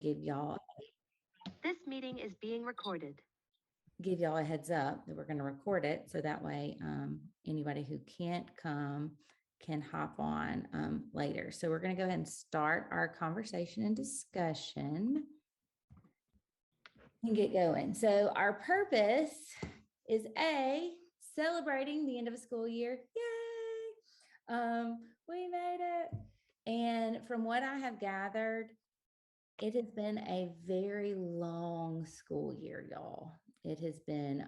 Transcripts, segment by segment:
give y'all This meeting is being recorded. a heads up that we're going to record it, so that way anybody who can't come can hop on later. So we're going to go ahead and start our conversation and discussion and get going. So our purpose is celebrating the end of a school year. Yay! We made it. And from what I have gathered, it has been a very long school year, y'all. It has been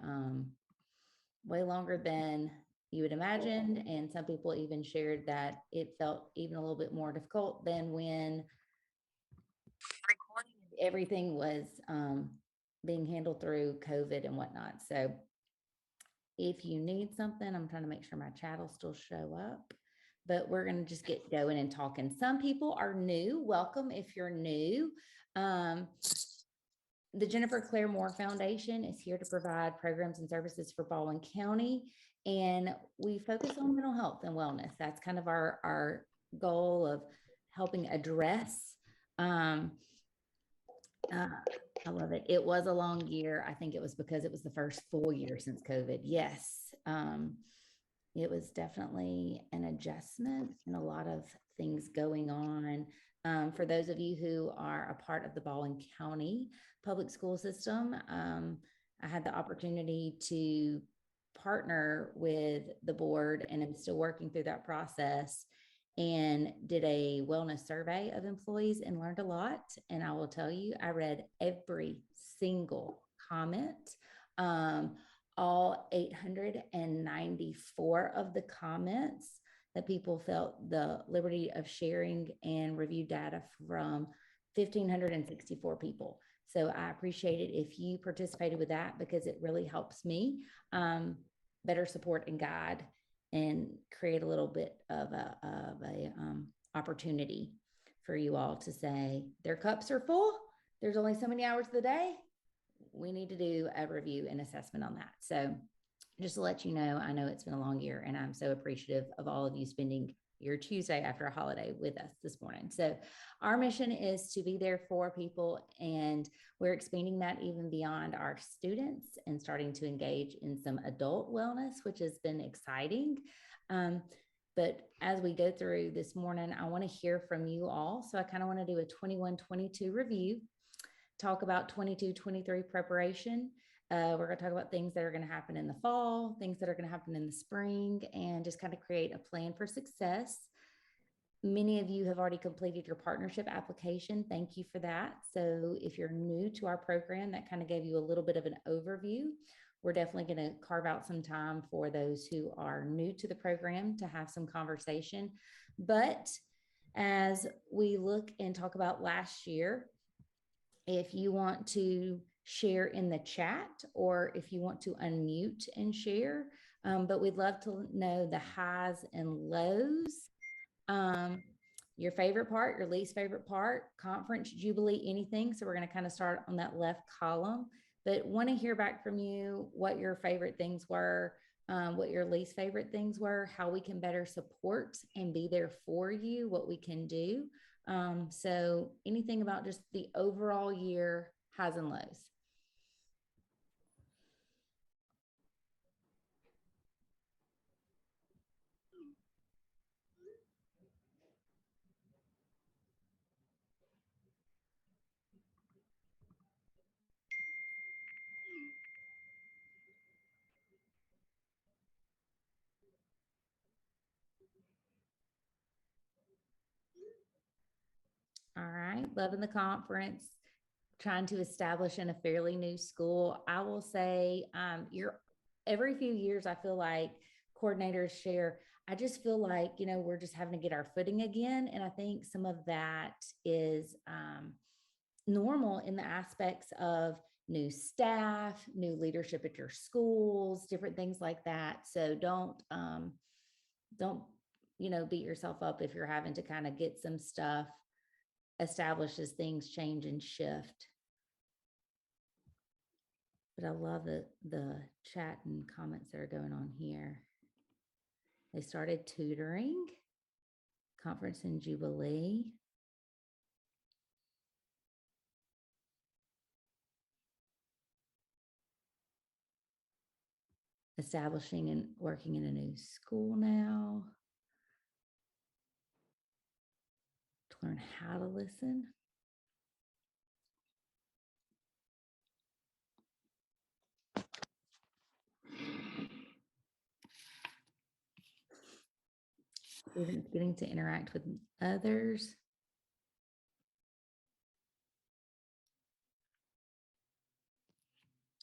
way longer than you would imagine. And some people even shared that it felt even a little bit more difficult than when everything was being handled through COVID and whatnot. So if you need something, I'm trying to make sure my chat will still show up, but we're going to just get going and talking. Some people are new. Welcome if you're new. The Jennifer Claire Moore Foundation is here to provide programs and services for Baldwin County, and we focus on mental health and wellness. That's kind of our goal of helping address. I love it. It was a long year. I think it was because it was the first full year since COVID. Yes. It was definitely an adjustment and a lot of things going on. For those of you who are a part of the Baldwin County public school system, I had the opportunity to partner with the board, and I'm still working through that process, and did a wellness survey of employees and learned a lot. And I will tell you, I read every single comment. All 894 of the comments that people felt the liberty of sharing and review data from 1,564 people. So I appreciate it if you participated with that, because it really helps me better support and guide and create a little bit of a opportunity for you all to say their cups are full. There's only so many hours of the day. We need to do a review and assessment on that. So just to let you know, I know it's been a long year, and I'm so appreciative of all of you spending your Tuesday after a holiday with us this morning. So our mission is to be there for people, and we're expanding that even beyond our students and starting to engage in some adult wellness, which has been exciting. But as we go through this morning, I want to hear from you all. So I kind of want to do a 21-22 review, talk about 22-23 preparation. We're going to talk about things that are going to happen in the fall, things that are going to happen in the spring, and just kind of create a plan for success. Many of you have already completed your partnership application. Thank you for that. So if you're new to our program, that kind of gave you a little bit of an overview. We're definitely going to carve out some time for those who are new to the program to have some conversation. But as we look and talk about last year, if you want to share in the chat, or if you want to unmute and share, but we'd love to know the highs and lows, your favorite part, your least favorite part, conference, jubilee, anything. So we're going to kind of start on that left column, but want to hear back from you what your favorite things were, what your least favorite things were, how we can better support and be there for you, what we can do. So anything about just the overall year, highs and lows. All right, loving the conference, trying to establish in a fairly new school. I will say, you're every few years, I feel like coordinators share. I just feel like, we're just having to get our footing again. And I think some of that is normal in the aspects of new staff, new leadership at your schools, different things like that. So don't, beat yourself up if you're having to kind of get some stuff established as things change and shift. But I love the chat and comments that are going on here. They started tutoring, conference and jubilee. establishing and working in a new school now to learn how to listen. Students getting to interact with others.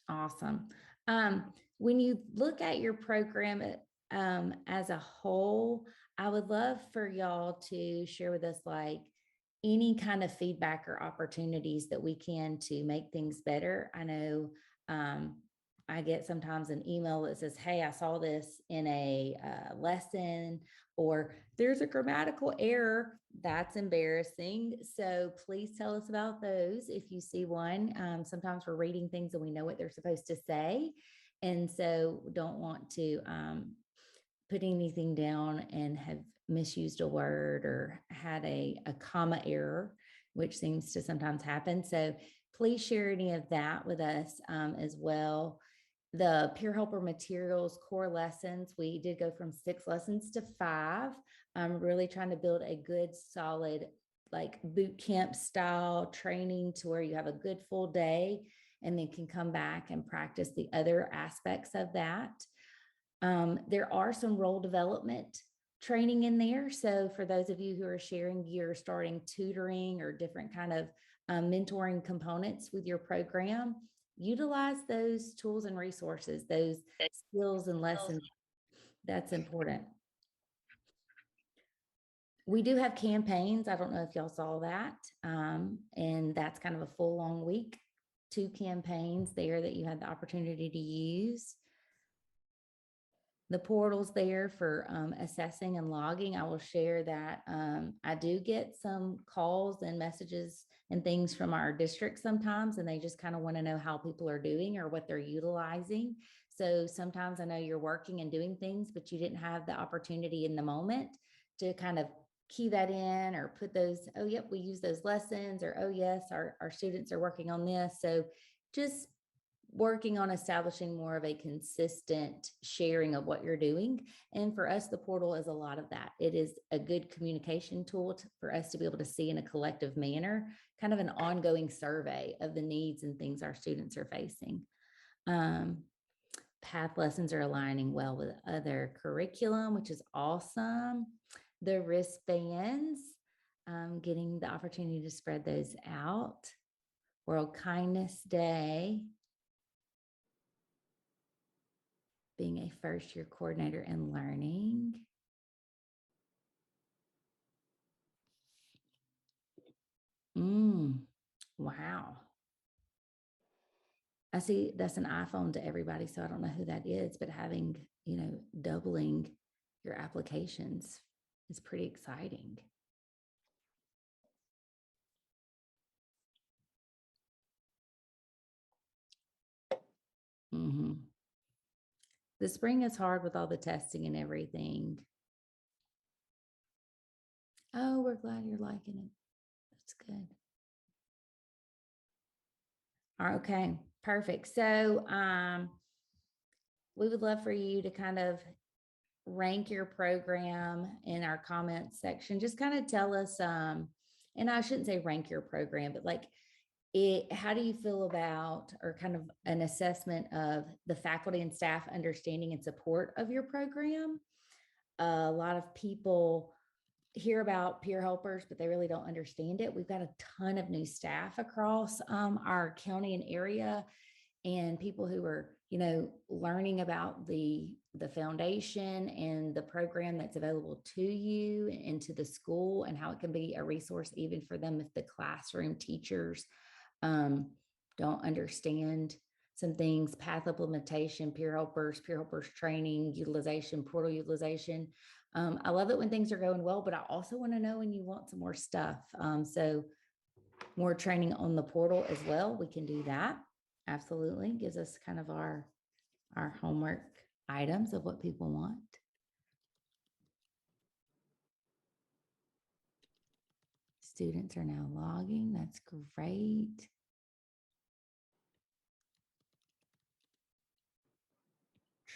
Awesome. When you look at your program as a whole, I would love for y'all to share with us like any kind of feedback or opportunities that we can to make things better. I know I get sometimes an email that says, "Hey, I saw this in a lesson," or "There's a grammatical error." That's embarrassing. So please tell us about those if you see one. Sometimes we're reading things and we know what they're supposed to say. And so don't want to put anything down and have misused a word or had a comma error, which seems to sometimes happen. So please share any of that with us as well. The peer helper materials core lessons, we did go from 6 lessons to 5. I'm really trying to build a good solid like boot camp style training to where you have a good full day and then can come back and practice the other aspects of that. There are some role development training in there. So for those of you who are sharing, you're starting tutoring or different kind of mentoring components with your program, utilize those tools and resources, those skills and lessons. That's important. We do have campaigns. I don't know if y'all saw that. And that's kind of a full long week, 2 campaigns there that you had the opportunity to use. The portal's there for assessing and logging. I will share that I do get some calls and messages and things from our district sometimes, and they just kind of want to know how people are doing or what they're utilizing. So sometimes I know you're working and doing things, but you didn't have the opportunity in the moment to kind of key that in or put those, oh, yep, we use those lessons, or, oh, yes, our students are working on this. So just working on establishing more of a consistent sharing of what you're doing. And for us, the portal is a lot of that. It is a good communication tool for us to be able to see in a collective manner, kind of an ongoing survey of the needs and things our students are facing. Path lessons are aligning well with other curriculum, which is awesome. The wristbands, getting the opportunity to spread those out. World Kindness Day, being a first year coordinator and learning. Wow. I see that's an iPhone to everybody, so I don't know who that is, but having, doubling your applications is pretty exciting. The spring is hard with all the testing and everything. Oh, we're glad you're liking it. That's good. Okay, perfect. So we would love for you to kind of rank your program in our comments section. Just kind of tell us, and I shouldn't say rank your program, but like how do you feel about, or kind of an assessment of the faculty and staff understanding and support of your program? A lot of people hear about peer helpers, but they really don't understand it. We've got a ton of new staff across our county and area, and people who are, learning about the foundation and the program that's available to you and to the school, and how it can be a resource even for them if the classroom teachers don't understand some things. Path implementation, peer helpers training, utilization, portal utilization. I love it when things are going well, but I also want to know when you want some more stuff. So more training on the portal as well. We can do that. Absolutely. Gives us kind of our homework items of what people want. Students are now logging. That's great.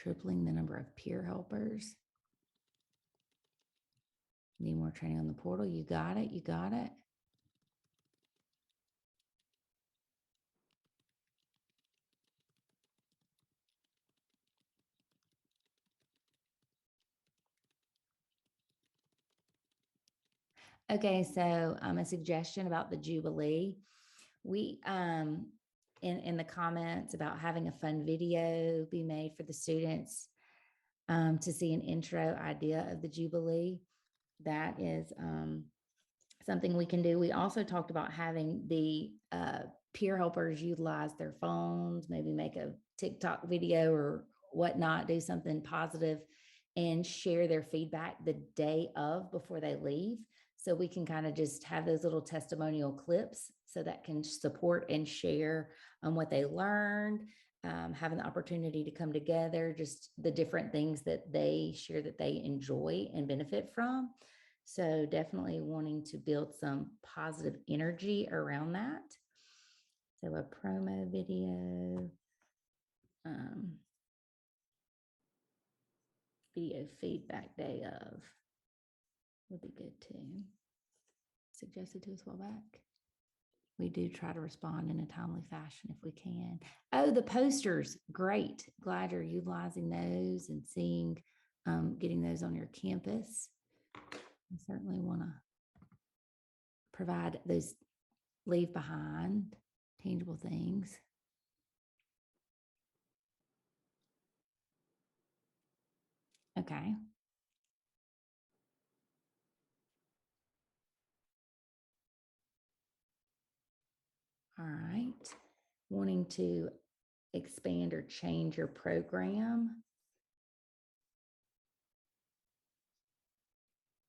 tripling the number of peer helpers. Need more training on the portal. You got it. You got it. Okay, so a suggestion about the Jubilee. We in the comments about having a fun video be made for the students to see an intro idea of the Jubilee. That is something we can do. We also talked about having the peer helpers utilize their phones, maybe make a TikTok video or whatnot, do something positive and share their feedback the day of before they leave. So we can kind of just have those little testimonial clips so that can support and share what they learned, having the opportunity to come together, just the different things that they share that they enjoy and benefit from. So definitely wanting to build some positive energy around that. So a promo video, video feedback day of would be good too. Suggested to us a while back. We do try to respond in a timely fashion if we can. Oh, the posters, great. Glad you're utilizing those and seeing, getting those on your campus. I certainly want to provide those leave behind tangible things. Okay. All right. Wanting to expand or change your program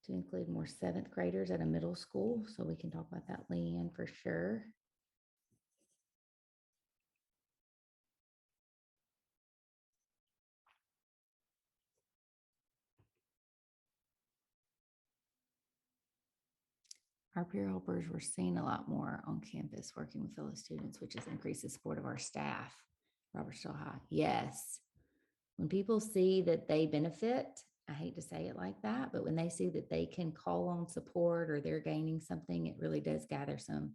to include more 7th graders at a middle school. So we can talk about that, Leanne, for sure. Our peer helpers were seen a lot more on campus working with fellow students, which has increased the support of our staff. Robert Still High. Yes. When people see that they benefit, I hate to say it like that, but when they see that they can call on support or they're gaining something, it really does gather some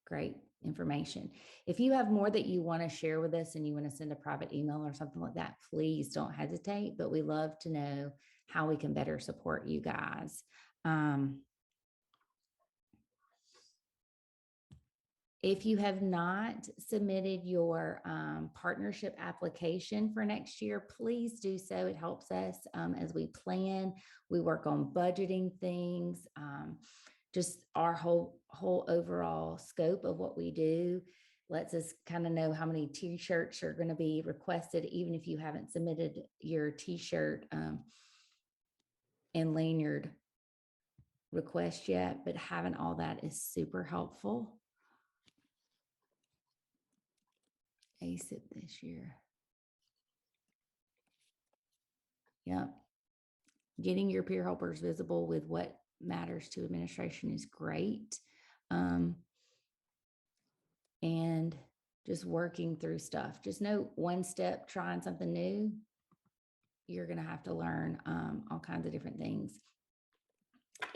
great information. If you have more that you want to share with us and you want to send a private email or something like that, please don't hesitate. But we love to know how we can better support you guys. If you have not submitted your partnership application for next year, please do so. It helps us as we plan. We work on budgeting things, just our whole overall scope of what we do. Lets us kind of know how many t-shirts are going to be requested, even if you haven't submitted your t-shirt and lanyard request yet. But having all that is super helpful. ACIP this year. Yep. Getting your peer helpers visible with what matters to administration is great. And just working through stuff. Just know one step, trying something new, you're going to have to learn all kinds of different things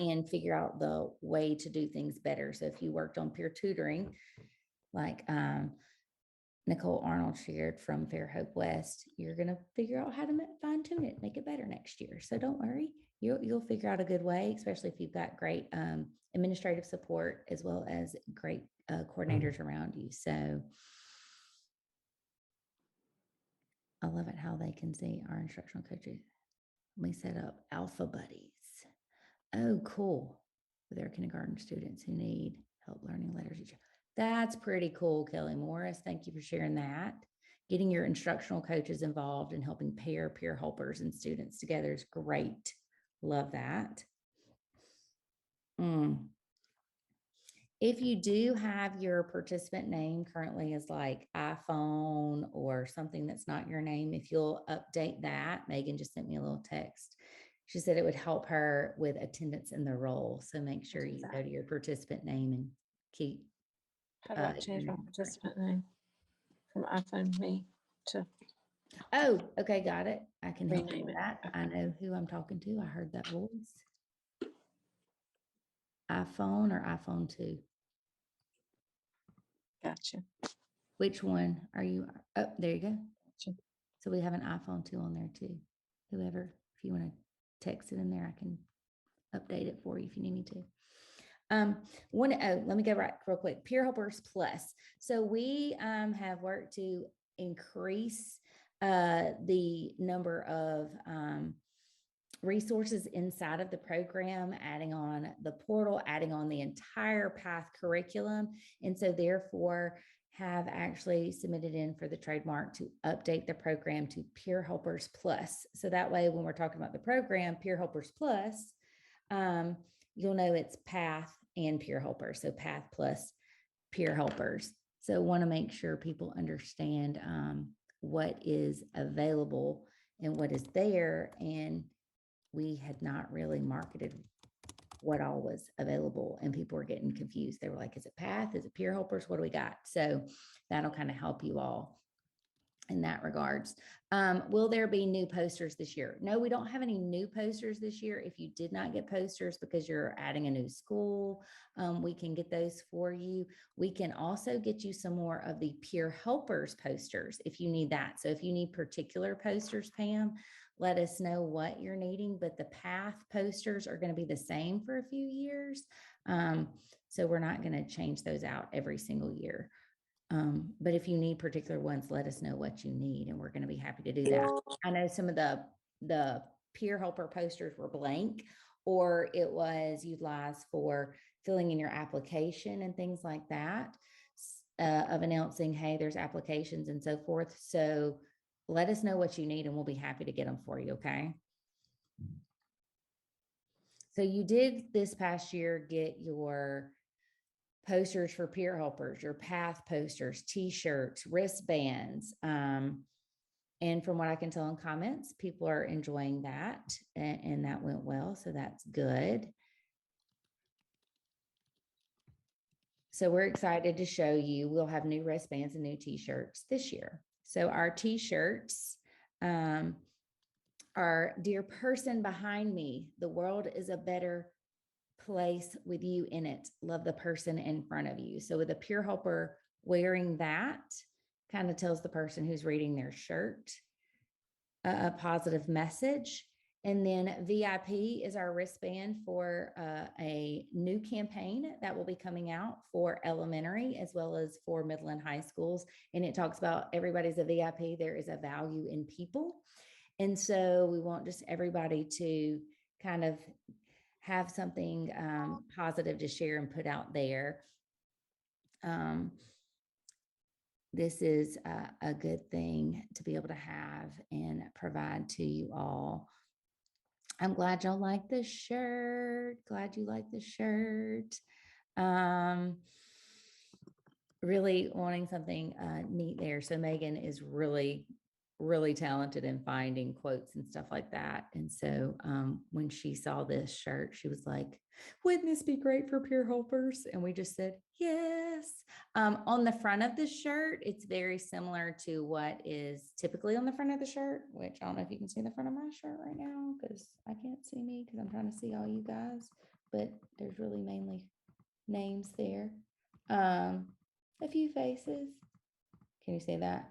and figure out the way to do things better. So if you worked on peer tutoring, like Nicole Arnold shared from Fairhope West, you're going to figure out how to fine tune it, make it better next year. So don't worry, you'll figure out a good way, especially if you've got great administrative support as well as great coordinators around you. So I love it how they can see our instructional coaches. We set up Alpha Buddies. Oh, cool. With our kindergarten students who need help learning letters. That's pretty cool, Kelly Morris. Thank you for sharing that. Getting your instructional coaches involved and helping pair peer helpers and students together is great. Love that. If you do have your participant name currently as like iPhone or something that's not your name, if you'll update that, Megan just sent me a little text. She said it would help her with attendance in the role. So make sure you go to your participant name and keep. How do I change my participant name from iPhone me to Oh, okay, got it. I can help you Rename with it. that. I know who I'm talking to. I heard that voice. iPhone or iPhone 2? Gotcha. Which one are you? Oh, there you go. Gotcha. So we have an iPhone 2 on there too. Whoever, if you want to text it in there, I can update it for you if you need me to. Let me go right real quick. Peer Helpers Plus. So we have worked to increase the number of resources inside of the program, adding on the portal, adding on the entire PATH curriculum. And so therefore have actually submitted in for the trademark to update the program to Peer Helpers Plus. So that way, when we're talking about the program, Peer Helpers Plus, you'll know it's PATH and Peer Helpers. So PATH plus Peer Helpers. So want to make sure people understand what is available and what is there. And we had not really marketed what all was available, and people were getting confused. They were like, is it PATH? Is it Peer Helpers? What do we got? So that'll kind of help you all in that regards. Will there be new posters this year? No, we don't have any new posters this year. If you did not get posters because you're adding a new school, we can get those for you. We can also get you some more of the Peer Helpers posters if you need that. So if you need particular posters, Pam, let us know what you're needing, but the PATH posters are going to be the same for a few years. So we're not going to change those out every single year. But if you need particular ones, let us know what you need, and we're going to be happy to do that. I know some of the peer helper posters were blank, or it was utilized for filling in your application and things like that, of announcing, hey, there's applications and so forth. So let us know what you need, and we'll be happy to get them for you. Okay. So you did this past year get your posters for peer helpers, your PATH posters, t-shirts, wristbands. And from what I can tell in comments, people are enjoying that, and that went well. So that's good. So we're excited to show you, we'll have new wristbands and new t-shirts this year. So our t-shirts are, dear person behind me, the world is a better place with you in it. Love the person in front of you. So with a peer helper wearing that, kind of tells the person who's reading their shirt a positive message. And then VIP is our wristband for a new campaign that will be coming out for elementary as well as for middle and high schools. And it talks about everybody's a VIP. There is a value in people. And so we want just everybody to kind of have something positive to share and put out there. This is a good thing to be able to have and provide to you all. I'm glad y'all like this shirt. Glad you like the shirt. Really wanting something neat there. So Megan is really talented in finding quotes and stuff like that. And so when she saw this shirt, she was like, wouldn't this be great for peer helpers? And we just said, yes. On the front of the shirt, it's very similar to what is typically on the front of the shirt, which I don't know if you can see the front of my shirt right now because I can't see me because I'm trying to see all you guys, but there's really mainly names there. A few faces. Can you see that?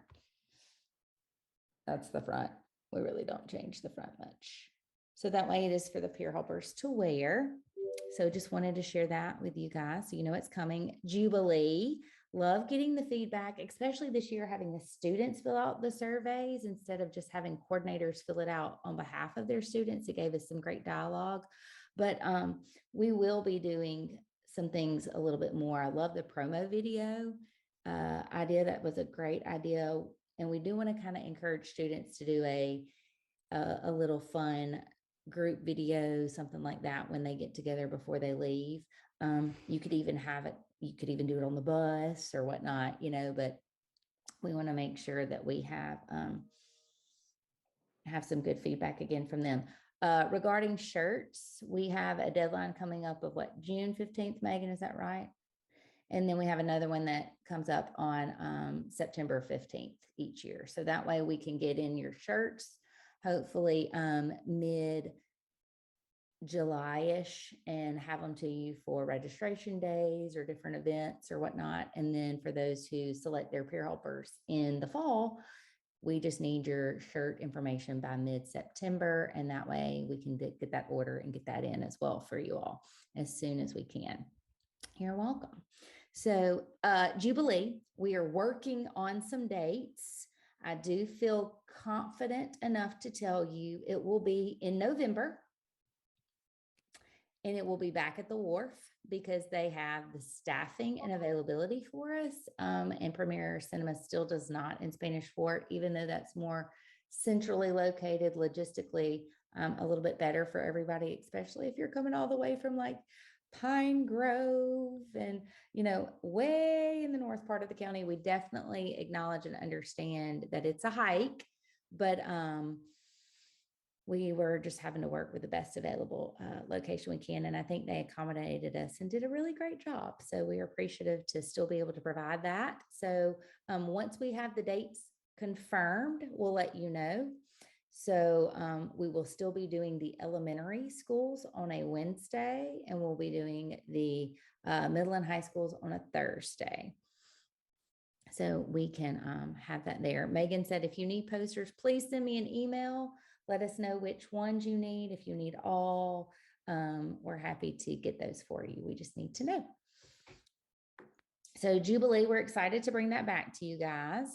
That's the front. We really don't change the front much. So that way it is for the peer helpers to wear. So just wanted to share that with you guys. So you know it's coming. Jubilee. Love getting the feedback, especially this year, having the students fill out the surveys instead of just having coordinators fill it out on behalf of their students. It gave us some great dialogue. But we will be doing some things a little bit more. I love the promo video idea. That was a great idea. And we do want to kind of encourage students to do a little fun group video, something like that when they get together before they leave. You could even have it, you could even do it on the bus or whatnot, you know, but we want to make sure that we have some good feedback again from them. Regarding shirts, we have a deadline coming up of what, June 15th, Megan, is that right? And then we have another one that comes up on September 15th each year. So that way we can get in your shirts, hopefully mid July-ish, and have them to you for registration days or different events or whatnot. And then for those who select their peer helpers in the fall, we just need your shirt information by mid-September. And that way we can get that order and get that in as well for you all as soon as we can. You're welcome. So Jubilee, we are working on some dates. I do feel confident enough to tell you it will be in November. And it will be back at the wharf because they have the staffing and availability for us. And Premier Cinema still does not in Spanish Fort, even though that's more centrally located, logistically a little bit better for everybody, especially if you're coming all the way from like Pine Grove and, way in the north part of the county. We definitely acknowledge and understand that it's a hike, but we were just having to work with the best available location we can. And I think they accommodated us and did a really great job. So we are appreciative to still be able to provide that. So once we have the dates confirmed, we'll let you know. So we will still be doing the elementary schools on a Wednesday, and we'll be doing the middle and high schools on a Thursday. So we can have that there. Megan said, if you need posters, please send me an email. Let us know which ones you need. If you need all, we're happy to get those for you. We just need to know. So Jubilee, we're excited to bring that back to you guys.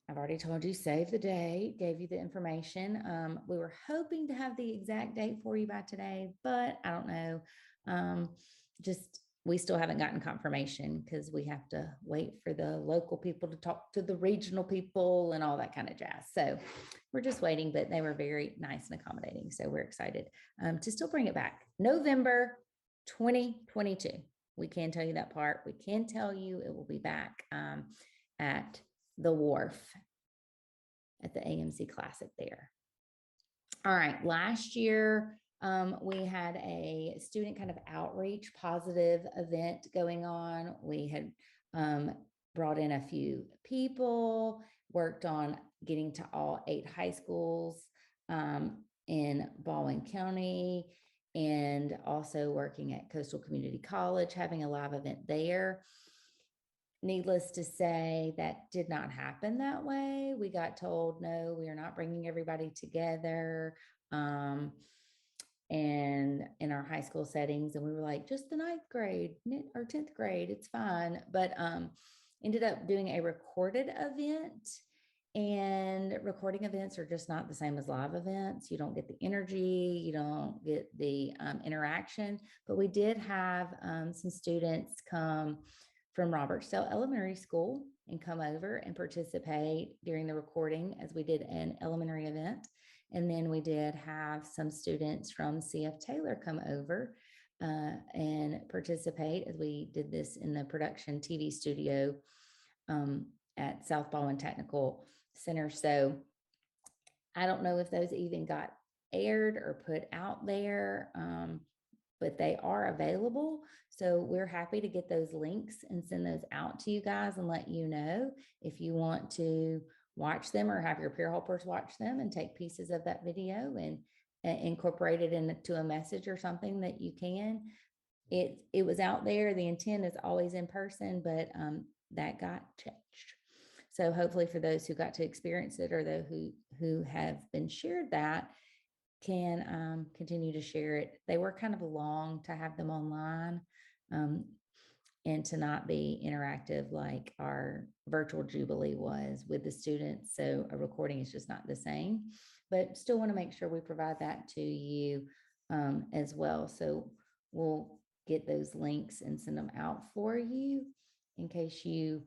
I've already told you, save the date, gave you the information. We were hoping to have the exact date for you by today, but I don't know. We still haven't gotten confirmation because we have to wait for the local people to talk to the regional people and all that kind of jazz. So we're just waiting, but they were very nice and accommodating. So we're excited to still bring it back. November 2022. We can tell you that part. We can tell you it will be back at the wharf at the AMC Classic there. All right, last year, we had a student kind of outreach positive event going on. We had brought in a few people, worked on getting to all 8 high schools in Baldwin County, and also working at Coastal Community College, having a live event there. Needless to say, that did not happen that way. We got told, no, we are not bringing everybody together. And in our high school settings, and we were like, just the 9th grade or 10th grade, it's fine. But ended up doing a recorded event, and recording events are just not the same as live events. You don't get the energy, you don't get the interaction. But we did have some students come from Robertsdale Elementary School and come over and participate during the recording as we did an elementary event. And then we did have some students from CF Taylor come over and participate as we did this in the production TV studio at South Baldwin Technical Center. So I don't know if those even got aired or put out there, but they are available. So we're happy to get those links and send those out to you guys and let you know if you want to watch them or have your peer helpers watch them and take pieces of that video and incorporate it into a message or something that you can. It was out there. The intent is always in person, but that got changed. So hopefully for those who got to experience it or those who have been shared that can continue to share it. They were kind of long to have them online and to not be interactive like our virtual Jubilee was with the students. So a recording is just not the same, but still want to make sure we provide that to you as well. So we'll get those links and send them out for you in case you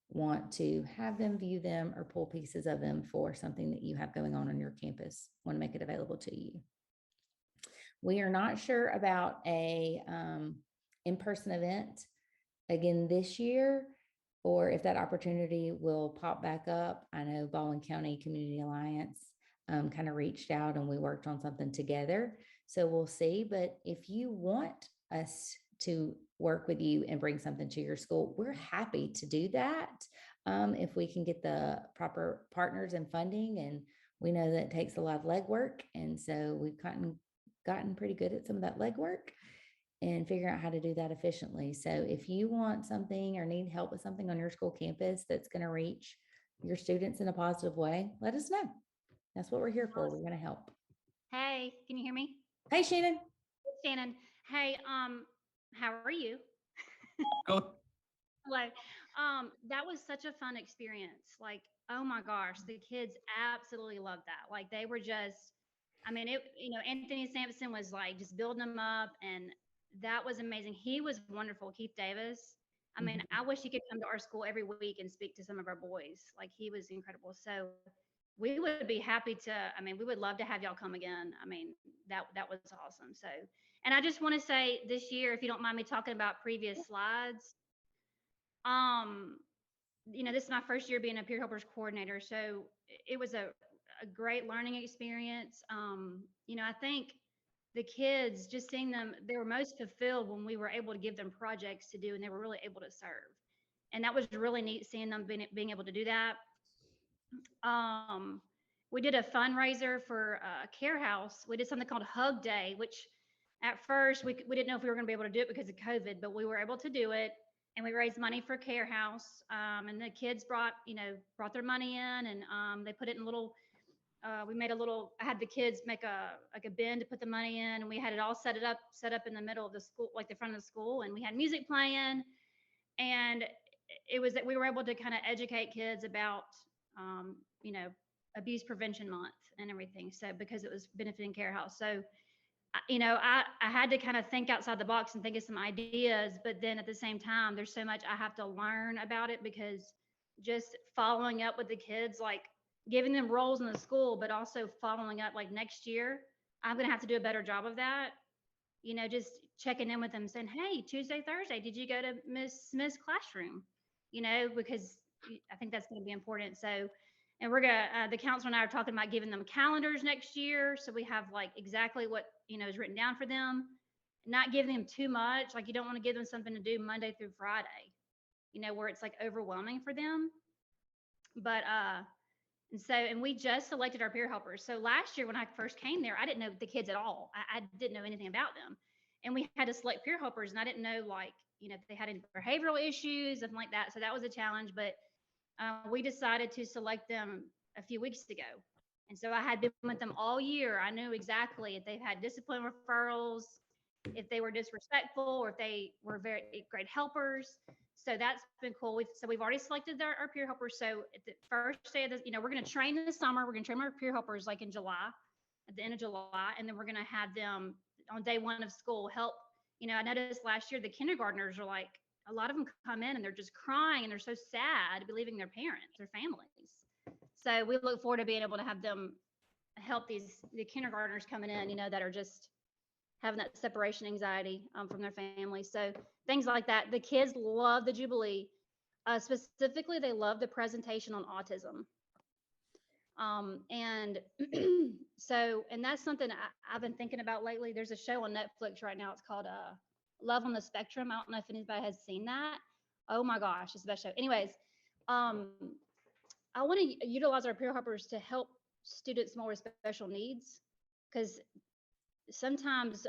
want to have them, view them, or pull pieces of them for something that you have going on your campus. Want to make it available to you. We are not sure about a in-person event again this year, or if that opportunity will pop back up. I know Baldwin County Community Alliance kind of reached out and we worked on something together. So we'll see. But if you want us to work with you and bring something to your school, we're happy to do that. If we can get the proper partners and funding, and we know that it takes a lot of legwork. And so we've gotten pretty good at some of that legwork and figuring out how to do that efficiently. So if you want something or need help with something on your school campus that's going to reach your students in a positive way, let us know. That's what we're here for. We're going to help. Hey, can you hear me? Hey, Shannon. It's Shannon. Hey, how are you? Go. Hello. That was such a fun experience. Like, oh my gosh, the kids absolutely loved that. Like they were just, I mean, Anthony Sampson was like just building them up, and that was amazing. He was wonderful, Keith Davis. I mean, I wish he could come to our school every week and speak to some of our boys. Like he was incredible. So we would be happy to, I mean, we would love to have y'all come again. I mean, that was awesome. So, and I just want to say this year, if you don't mind me talking about previous slides, um, this is my first year being a peer helpers coordinator. So it was a great learning experience. I think the kids, just seeing them, they were most fulfilled when we were able to give them projects to do and they were really able to serve. And that was really neat seeing them being able to do that. We did a fundraiser for Care House. We did something called Hug Day, which at first we didn't know if we were going to be able to do it because of COVID, but we were able to do it. And we raised money for Care House. And the kids brought their money in, and they put it in little. We made a little. I had the kids make a bin to put the money in, and we had it all set up in the middle of the school, like the front of the school, and we had music playing, and it was that we were able to kind of educate kids about um, you know, abuse prevention month and everything. So because it was benefiting Care House. So, I had to kind of think outside the box and think of some ideas, but then at the same time, there's so much I have to learn about it because just following up with the kids, like giving them roles in the school, but also following up like next year, I'm going to have to do a better job of that. Just checking in with them saying, hey, Tuesday, Thursday, did you go to Miss Smith's classroom? Because I think that's going to be important. So, and we're going to, the counselor and I are talking about giving them calendars next year. So we have like exactly what, is written down for them, not giving them too much. Like you don't want to give them something to do Monday through Friday, where it's like overwhelming for them. But, and we just selected our peer helpers. So last year when I first came there, I didn't know the kids at all. I didn't know anything about them. And we had to select peer helpers, and I didn't know if they had any behavioral issues, something like that. So that was a challenge, but we decided to select them a few weeks ago. And so I had been with them all year. I knew exactly if they've had discipline referrals, if they were disrespectful, or if they were very great helpers. So that's been cool. We've already selected our peer helpers. So at the first day of this, we're going to train this summer. We're going to train our peer helpers like in July, at the end of July, and then we're going to have them on day one of school help. I noticed last year the kindergartners are like, a lot of them come in and they're just crying and they're so sad to be leaving their parents, their families. So we look forward to being able to have them help the kindergartners coming in, that are just having that separation anxiety from their families. So things like that. The kids love the Jubilee. Specifically, they love the presentation on autism. And and that's something I've been thinking about lately. There's a show on Netflix right now. It's called Love on the Spectrum. I don't know if anybody has seen that. Oh my gosh, it's the best show. Anyways, I want to utilize our peer helpers to help students more with special needs, because sometimes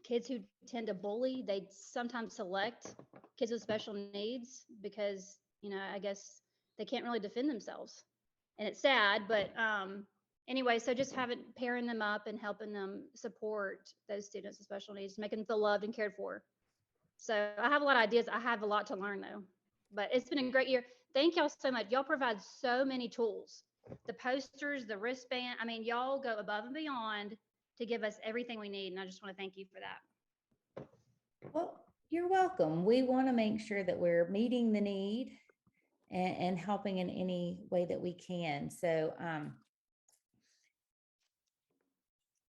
kids who tend to bully, they sometimes select kids with special needs because, I guess they can't really defend themselves. And it's sad, but anyway, so just pairing them up and helping them support those students with special needs, making them feel loved and cared for. So I have a lot of ideas. I have a lot to learn though, but it's been a great year. Thank y'all so much. Y'all provide so many tools, the posters, the wristband. I mean, y'all go above and beyond to give us everything we need. And I just want to thank you for that. Well, you're welcome. We want to make sure that we're meeting the need and helping in any way that we can. So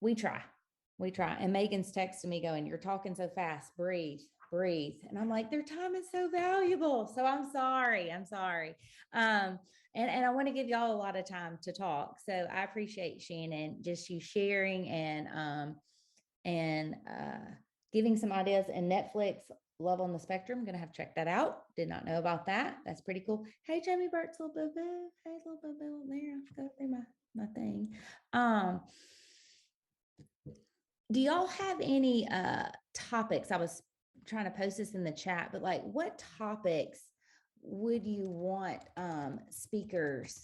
we try. And Megan's texting me going, you're talking so fast, breathe. And I'm like, their time is so valuable. So I'm sorry. And I want to give y'all a lot of time to talk. So I appreciate Shannon, just you sharing and giving some ideas, and Netflix Love on the Spectrum. I'm gonna have to check that out. Did not know about that. That's pretty cool. Hey, Jamie Burt's little boo boo. Hey, little boo boo there. I've got through my thing. Do y'all have any topics? I was trying to post this in the chat, but like, what topics would you want speakers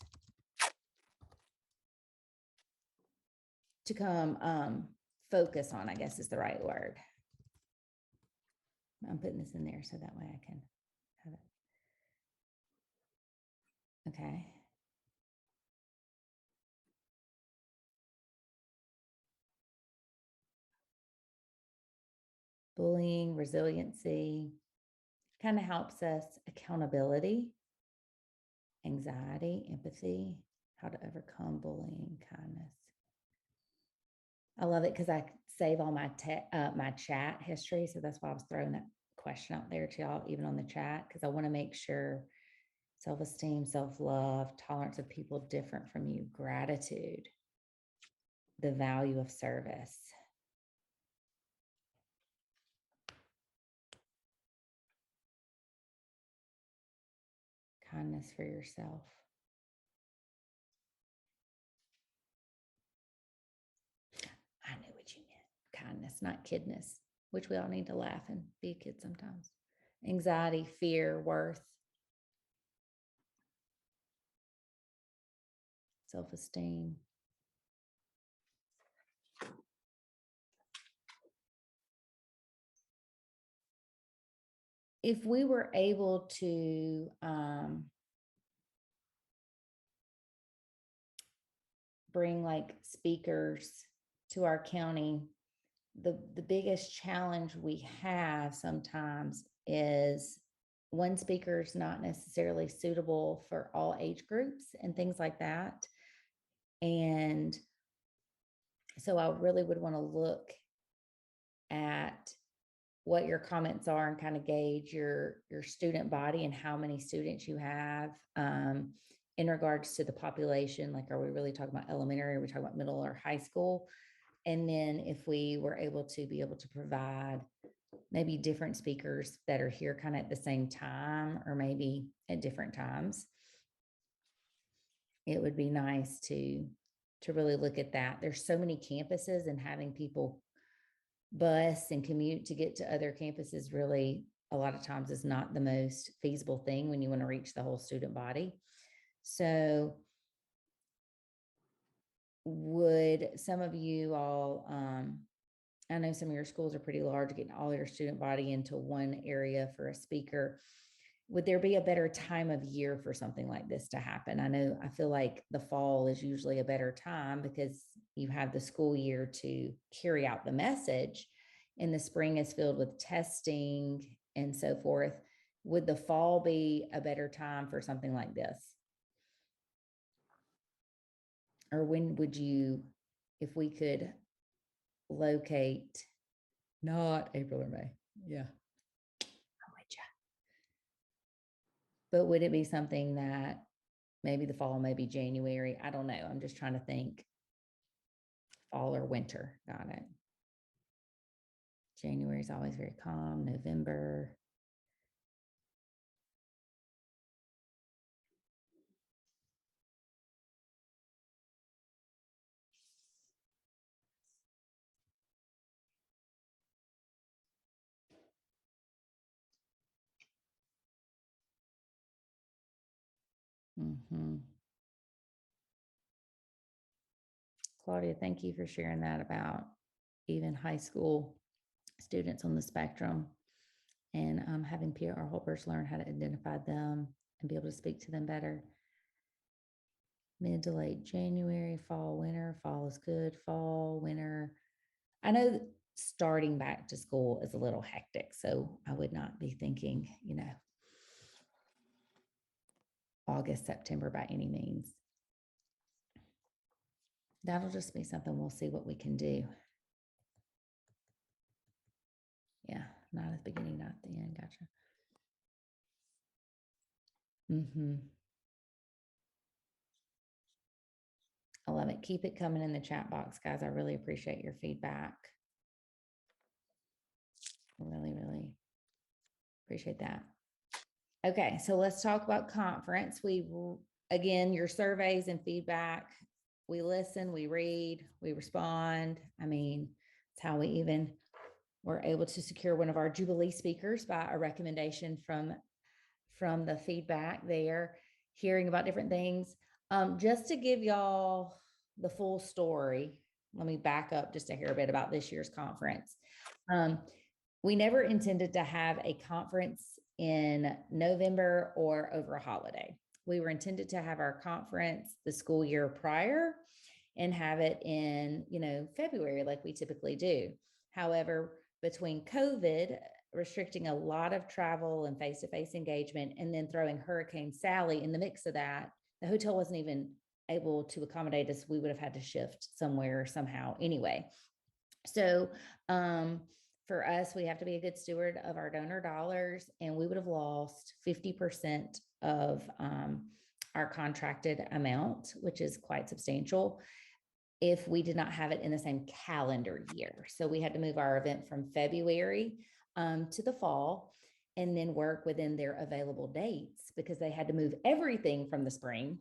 to come focus on? I guess is the right word. I'm putting this in there so that way I can have it. Okay. Bullying, resiliency, kind of helps us, accountability, anxiety, empathy, how to overcome bullying, kindness. I love it because I save all my my chat history. So that's why I was throwing that question out there to y'all, even on the chat, because I want to make sure self-esteem, self-love, tolerance of people different from you, gratitude, the value of service. Kindness for yourself. I knew what you meant. Kindness, not kidness, which we all need to laugh and be a kid sometimes. Anxiety, fear, worth, self-esteem. If we were able to bring like speakers to our county, the biggest challenge we have sometimes is one speaker is not necessarily suitable for all age groups and things like that. And so I really would want to look at what your comments are and kind of gauge your student body and how many students you have in regards to the population. Like, are we really talking about elementary? Are we talking about middle or high school? And then if we were able to provide maybe different speakers that are here kind of at the same time or maybe at different times, it would be nice to really look at that. There's so many campuses, and having people bus and commute to get to other campuses really a lot of times is not the most feasible thing when you want to reach the whole student body. So would some of you all, I know some of your schools are pretty large, getting all your student body into one area for a speaker. Would there be a better time of year for something like this to happen? I feel like the fall is usually a better time because you have the school year to carry out the message, and the spring is filled with testing and so forth. Would the fall be a better time for something like this? Or when would you, if we could locate, not April or May? Yeah. But would it be something that maybe the fall, maybe January? I don't know. I'm just trying to think. Fall or winter. Got it. January is always very calm. November. Mm-hmm. Claudia, thank you for sharing that about even high school students on the spectrum, and having PR helpers learn how to identify them and be able to speak to them better. Mid to late January, fall, winter. Fall is good. Fall, winter. I know starting back to school is a little hectic, so I would not be thinking, August, September by any means. That'll just be something we'll see what we can do. Yeah, not at the beginning, not at the end. Gotcha. I love it. Keep it coming in the chat box, guys. I really appreciate your feedback. Really, really appreciate that. Okay, so let's talk about conference. Again, your surveys and feedback, we listen, we read, we respond. I mean, it's how we even were able to secure one of our Jubilee speakers by a recommendation from the feedback there, hearing about different things. Just to give y'all the full story, let me back up just to hear a bit about this year's conference. We never intended to have a conference in November or over a holiday. We were intended to have our conference the school year prior and have it in, February like we typically do. However, between COVID restricting a lot of travel and face-to-face engagement, and then throwing Hurricane Sally in the mix of that, the hotel wasn't even able to accommodate us. We would have had to shift somewhere somehow anyway. So for us, we have to be a good steward of our donor dollars, and we would have lost 50% of our contracted amount, which is quite substantial, if we did not have it in the same calendar year. So we had to move our event from February to the fall, and then work within their available dates, because they had to move everything from the spring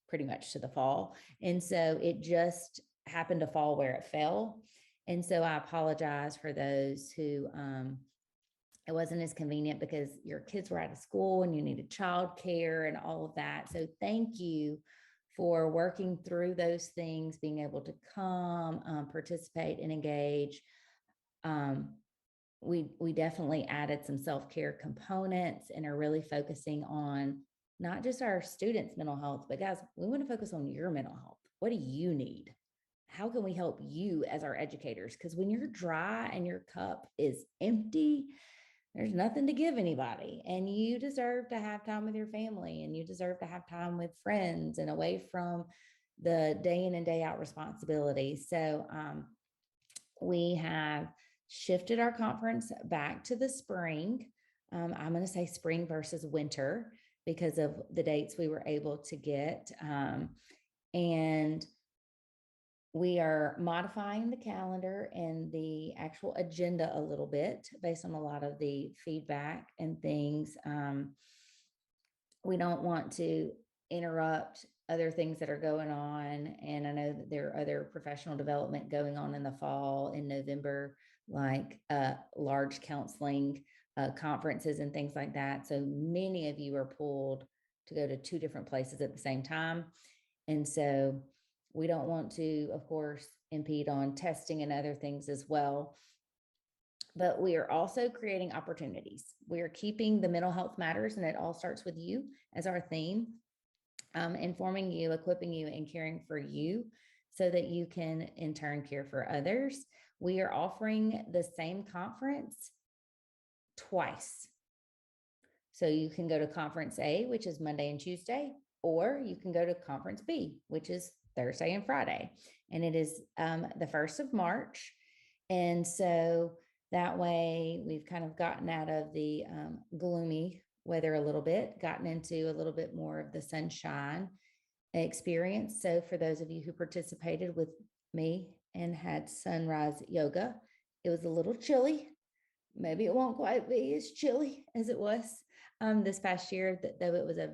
pretty much to the fall. And so it just happened to fall where it fell. And so I apologize for those who it wasn't as convenient, because your kids were out of school and you needed childcare and all of that. So thank you for working through those things, being able to come, participate and engage. We definitely added some self-care components and are really focusing on not just our students' mental health, but guys, we want to focus on your mental health. What do you need? How can we help you as our educators? Because when you're dry and your cup is empty, there's nothing to give anybody, and you deserve to have time with your family, and you deserve to have time with friends and away from the day in and day out responsibilities. So we have shifted our conference back to the spring. I'm going to say spring versus winter because of the dates we were able to get. And we are modifying the calendar and the actual agenda a little bit based on a lot of the feedback and things. We don't want to interrupt other things that are going on. And I know that there are other professional development going on in the fall, in November, like large counseling conferences and things like that. So many of you are pulled to go to 2 different places at the same time. And so we don't want to, of course, impede on testing and other things as well. But we are also creating opportunities. We are keeping the mental health matters, and it all starts with you as our theme, informing you, equipping you, and caring for you so that you can in turn care for others. We are offering the same conference twice. So you can go to conference A, which is Monday and Tuesday, or you can go to conference B, which is Thursday and Friday. And it is the 1st of March. And so that way we've kind of gotten out of the gloomy weather a little bit, gotten into a little bit more of the sunshine experience. So for those of you who participated with me and had sunrise yoga, it was a little chilly. Maybe it won't quite be as chilly as it was this past year, though it was a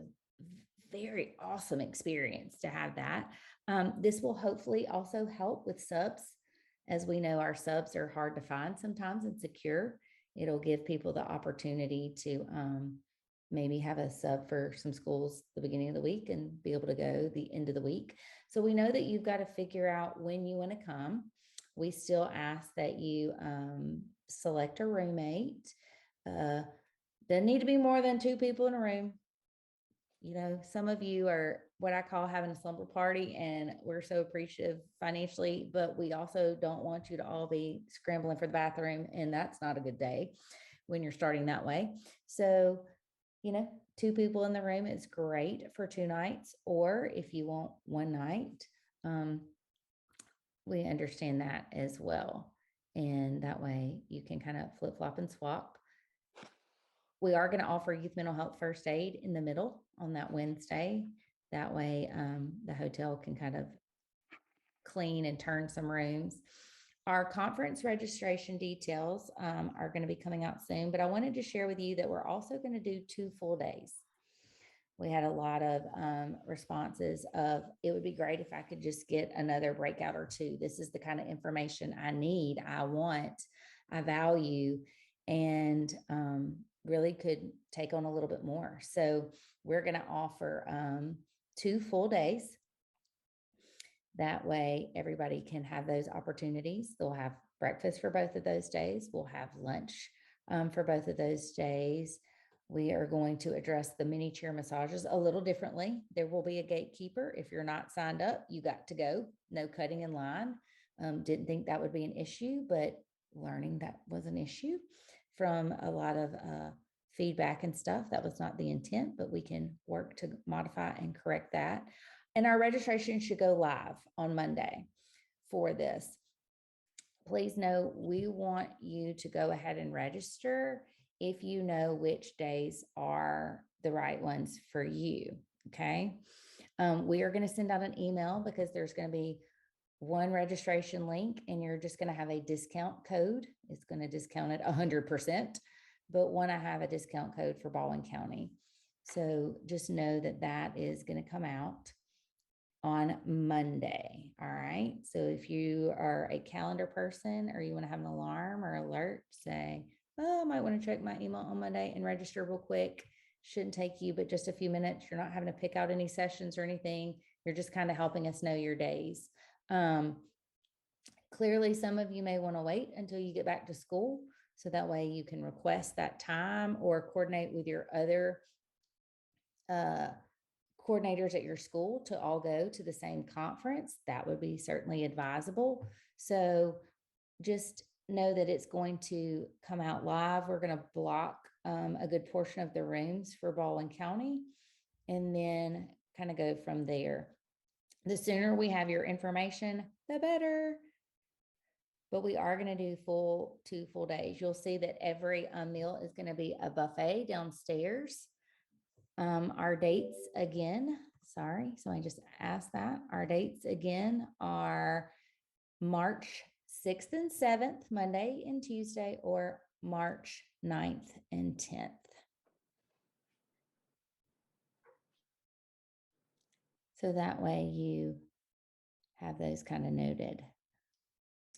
very awesome experience to have that. This will hopefully also help with subs. As we know, our subs are hard to find sometimes and secure. It'll give people the opportunity to maybe have a sub for some schools the beginning of the week and be able to go the end of the week. So we know that you've got to figure out when you want to come. We still ask that you select a roommate. Doesn't need to be more than 2 people in a room. You know, some of you are what I call having a slumber party, and we're so appreciative financially, but we also don't want you to all be scrambling for the bathroom, and that's not a good day when you're starting that way. So, 2 people in the room is great for 2 nights, or if you want 1 night, we understand that as well. And that way you can kind of flip flop and swap. We are going to offer youth mental health first aid in the middle on that Wednesday. That way the hotel can kind of clean and turn some rooms. Our conference registration details are going to be coming out soon, but I wanted to share with you that we're also going to do 2 full days. We had a lot of responses of, it would be great if I could just get another breakout or 2. This is the kind of information I need, I want, I value, and really could take on a little bit more. So we're going to offer 2 full days. That way, everybody can have those opportunities. They'll have breakfast for both of those days. We'll have lunch for both of those days. We are going to address the mini chair massages a little differently. There will be a gatekeeper. If you're not signed up, you got to go. No cutting in line. Didn't think that would be an issue, but learning that was an issue from a lot of feedback and stuff. That was not the intent, but we can work to modify and correct that. And our registration should go live on Monday for this. Please know we want you to go ahead and register if you know which days are the right ones for you. Okay. We are going to send out an email because there's going to be one registration link and you're just going to have a discount code. It's going to discount it 100%, but want to have a discount code for Baldwin County. So just know that that is going to come out on Monday. All right. So if you are a calendar person or you want to have an alarm or alert, say, oh, I might want to check my email on Monday and register real quick. Shouldn't take you but just a few minutes. You're not having to pick out any sessions or anything. You're just kind of helping us know your days. Clearly, some of you may want to wait until you get back to school. So that way you can request that time or coordinate with your other coordinators at your school to all go to the same conference. That would be certainly advisable. So just know that it's going to come out live. We're going to block a good portion of the rooms for Baldwin County and then kind of go from there. The sooner we have your information, the better. But we are going to do 2 full days. You'll see that every meal is going to be a buffet downstairs. Our dates again, sorry, so I just asked that. Our dates again are March 6th and 7th, Monday and Tuesday, or March 9th and 10th. So that way you have those kind of noted.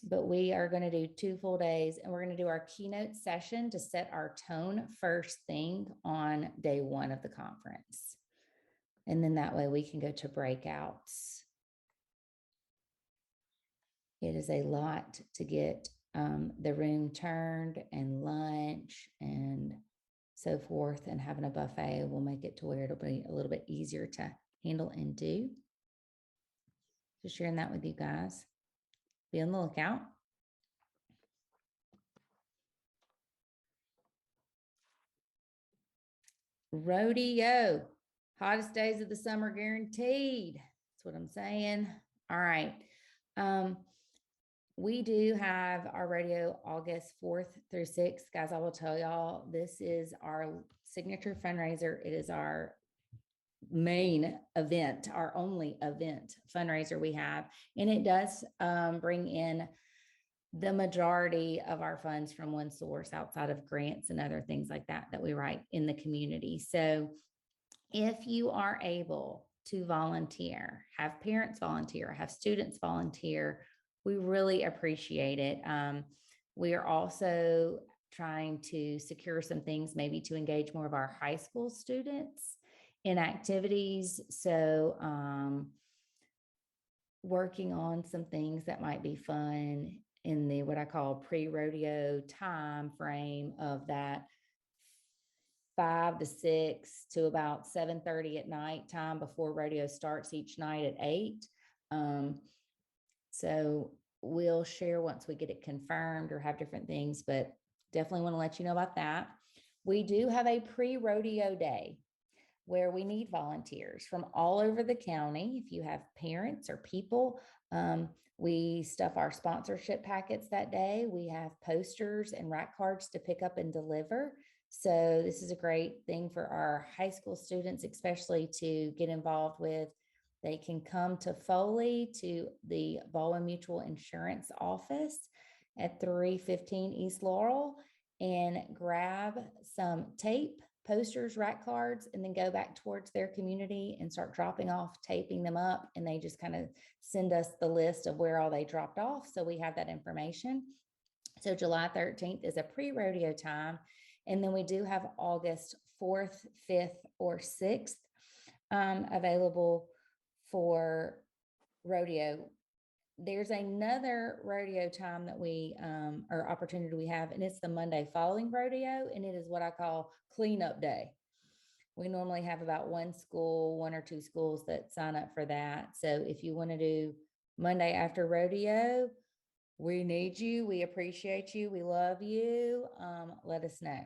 But we are going to do 2 full days and we're going to do our keynote session to set our tone first thing on day 1 of the conference. And then that way we can go to breakouts. It is a lot to get the room turned and lunch and so forth, and having a buffet will make it to where it'll be a little bit easier to handle and do. Just sharing that with you guys. Be on the lookout. Rodeo, hottest days of the summer guaranteed. That's what I'm saying. All right. We do have our rodeo August 4th through 6th. Guys, I will tell y'all, this is our signature fundraiser. It is our main event, our only event fundraiser we have. And it does bring in the majority of our funds from one source outside of grants and other things like that we write in the community. So if you are able to volunteer, have parents volunteer, have students volunteer, we really appreciate it. We are also trying to secure some things, maybe to engage more of our high school students in activities. So working on some things that might be fun in the what I call pre-rodeo time frame of that 5 to 6 to about 7:30 at night time before rodeo starts each night at 8. So we'll share once we get it confirmed or have different things, but definitely want to let you know about that. We do have a pre-rodeo day where we need volunteers from all over the county. If you have parents or people, we stuff our sponsorship packets that day. We have posters and rack cards to pick up and deliver. So this is a great thing for our high school students, especially to get involved with. They can come to Foley, to the Baldwin Mutual Insurance office. at 315 East Laurel and grab some tape, posters, rack cards, and then go back towards their community and start dropping off, taping them up. And they just kind of send us the list of where all they dropped off. So we have that information. So July 13th is a pre-rodeo time. And then we do have August 4th, 5th, or 6th available for rodeo. There's another rodeo time that we or opportunity we have, and it's the Monday following rodeo, and it is what I call cleanup day. We normally have about one or two schools that sign up for that. So if you want to do Monday after rodeo, we need you. We appreciate you. We love you. Let us know,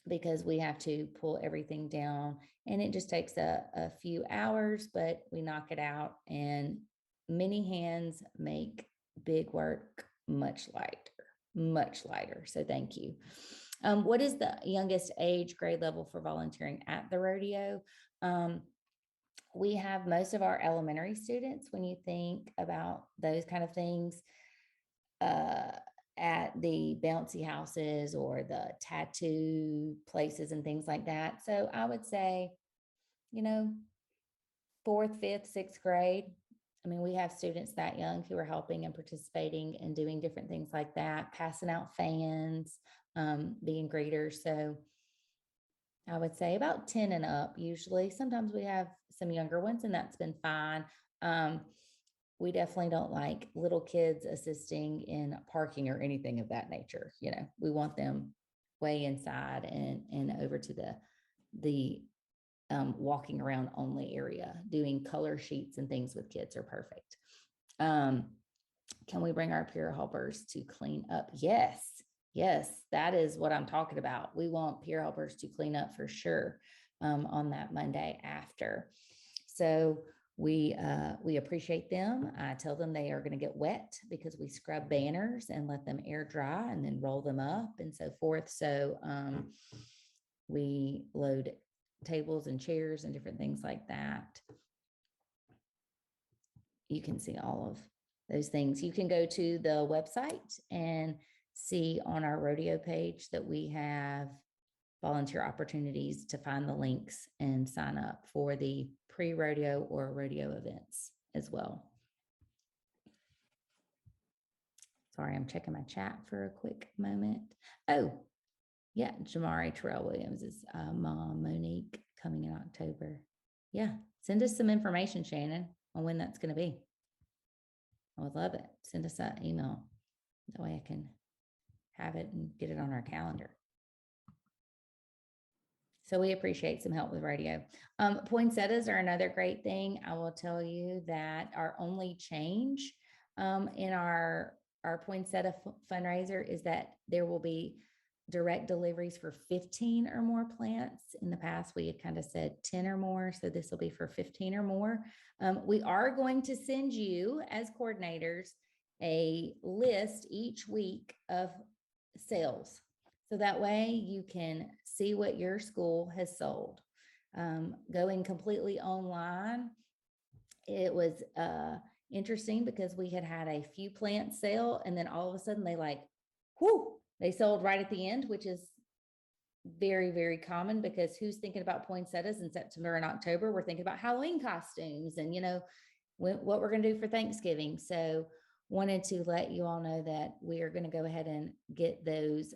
because we have to pull everything down, and it just takes a few hours, but we knock it out, and many hands make big work much lighter. So thank you. What is the youngest age grade level for volunteering at the rodeo? We have most of our elementary students. When you think about those kind of things, at the bouncy houses or the tattoo places and things like that. So I would say, fourth, fifth, sixth grade. I mean, we have students that young who are helping and participating and doing different things like that, passing out fans, being greeters. So I would say about 10 and up usually. Sometimes we have some younger ones, and that's been fine. We definitely don't like little kids assisting in parking or anything of that nature. We want them way inside and over to the walking around only area. Doing color sheets and things with kids are perfect. Can we bring our peer helpers to clean up? Yes, that is what I'm talking about. We want peer helpers to clean up for sure on that Monday after. So we appreciate them. I tell them they are going to get wet because we scrub banners and let them air dry and then roll them up and so forth. So we load tables and chairs and different things like that. You can see all of those things. You can go to the website and see on our rodeo page that we have volunteer opportunities to find the links and sign up for the pre-rodeo or rodeo events as well. Sorry, I'm checking my chat for a quick moment. Oh, yeah, Jamari Terrell Williams is mom, Monique, coming in October. Yeah, send us some information, Shannon, on when that's going to be. I would love it. Send us an email. That way I can have it and get it on our calendar. So we appreciate some help with rodeo. Poinsettias are another great thing. I will tell you that our only change in our poinsettia fundraiser is that there will be direct deliveries for 15 or more plants. In the past, we had kind of said 10 or more. So this will be for 15 or more. We are going to send you as coordinators a list each week of sales. So that way you can see what your school has sold. Going completely online, it was interesting because we had a few plants sale, and then all of a sudden they sold right at the end, which is very, very common because who's thinking about poinsettias in September and October? We're thinking about Halloween costumes and, what we're going to do for Thanksgiving. So wanted to let you all know that we are going to go ahead and get those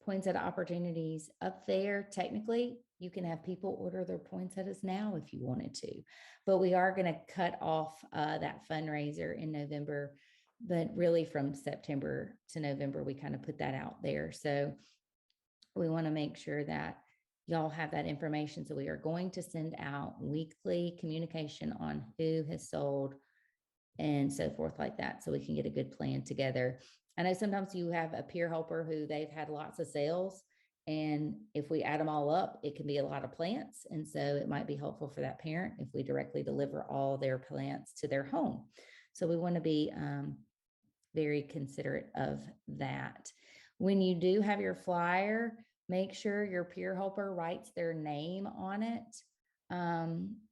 poinsettia opportunities up there. Technically, you can have people order their poinsettias now if you wanted to, but we are going to cut off that fundraiser in November. But really from September to November, we kind of put that out there. So we want to make sure that y'all have that information. So we are going to send out weekly communication on who has sold and so forth like that, so we can get a good plan together. I know sometimes you have a peer helper who they've had lots of sales, and if we add them all up, it can be a lot of plants. And so it might be helpful for that parent if we directly deliver all their plants to their home. So we want to be very considerate of that. When you do have your flyer, make sure your peer helper writes their name on it,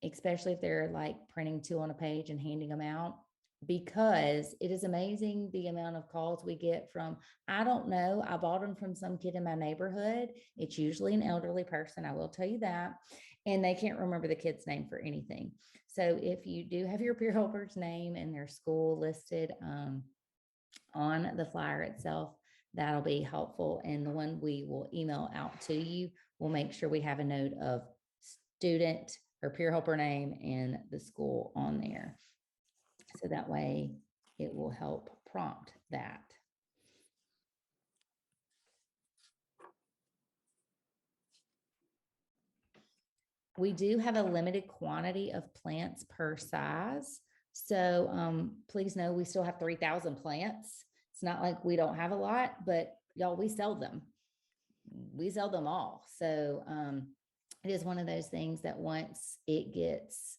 especially if they're like printing two on a page and handing them out. because it is amazing the amount of calls we get from, I don't know, I bought them from some kid in my neighborhood. It's usually an elderly person, I will tell you that, and they can't remember the kid's name for anything. So if you do have your peer helper's name and their school listed on the flyer itself, that'll be helpful. And the one we will email out to you, we'll make sure we have a note of student or peer helper name and the school on there. So that way it will help prompt that. We do have a limited quantity of plants per size. So please know we still have 3,000 plants. It's not like we don't have a lot, but y'all, we sell them. We sell them all. So it is one of those things that once it gets,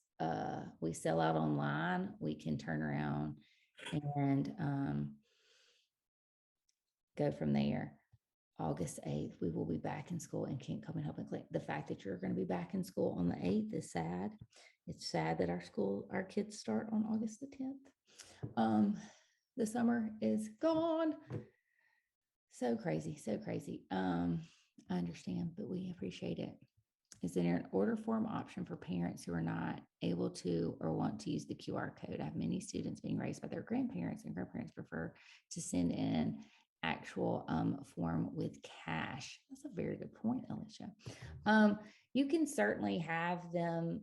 we sell out online, we can turn around and go from there. August 8th, we will be back in school and can't come and help and clean. The fact that you're going to be back in school on the 8th is sad. It's sad that our kids start on August the 10th. The summer is gone. So crazy, so crazy. I understand, but we appreciate it. Is there an order form option for parents who are not able to or want to use the QR code? I have many students being raised by their grandparents, and grandparents prefer to send in actual form with cash. That's a very good point, Alicia. You can certainly have them,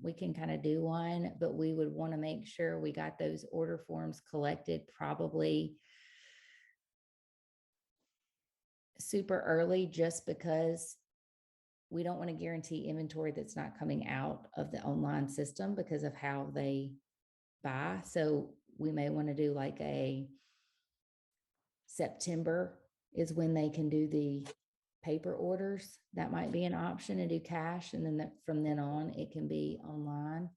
we can kind of do one, but we would want to make sure we got those order forms collected probably super early, just because we don't want to guarantee inventory that's not coming out of the online system because of how they buy. So we may want to do like a September is when they can do the paper orders. That might be an option, to do cash. And then from then on, it can be online.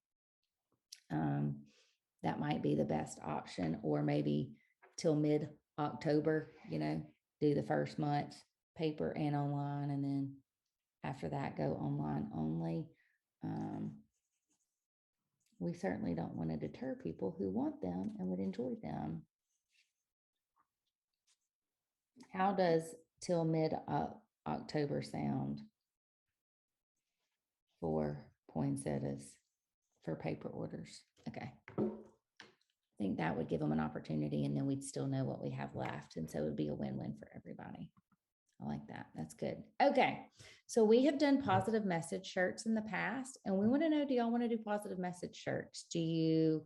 That might be the best option, or maybe till mid-October, do the first month paper and online, and then after that go online only. We certainly don't want to deter people who want them and would enjoy them. How does till mid-October sound for poinsettias for paper orders? Okay. I think that would give them an opportunity, and then we'd still know what we have left. And so it would be a win-win for everybody. I like that. That's good. Okay. So we have done positive message shirts in the past, and we want to know, do y'all want to do positive message shirts? Do you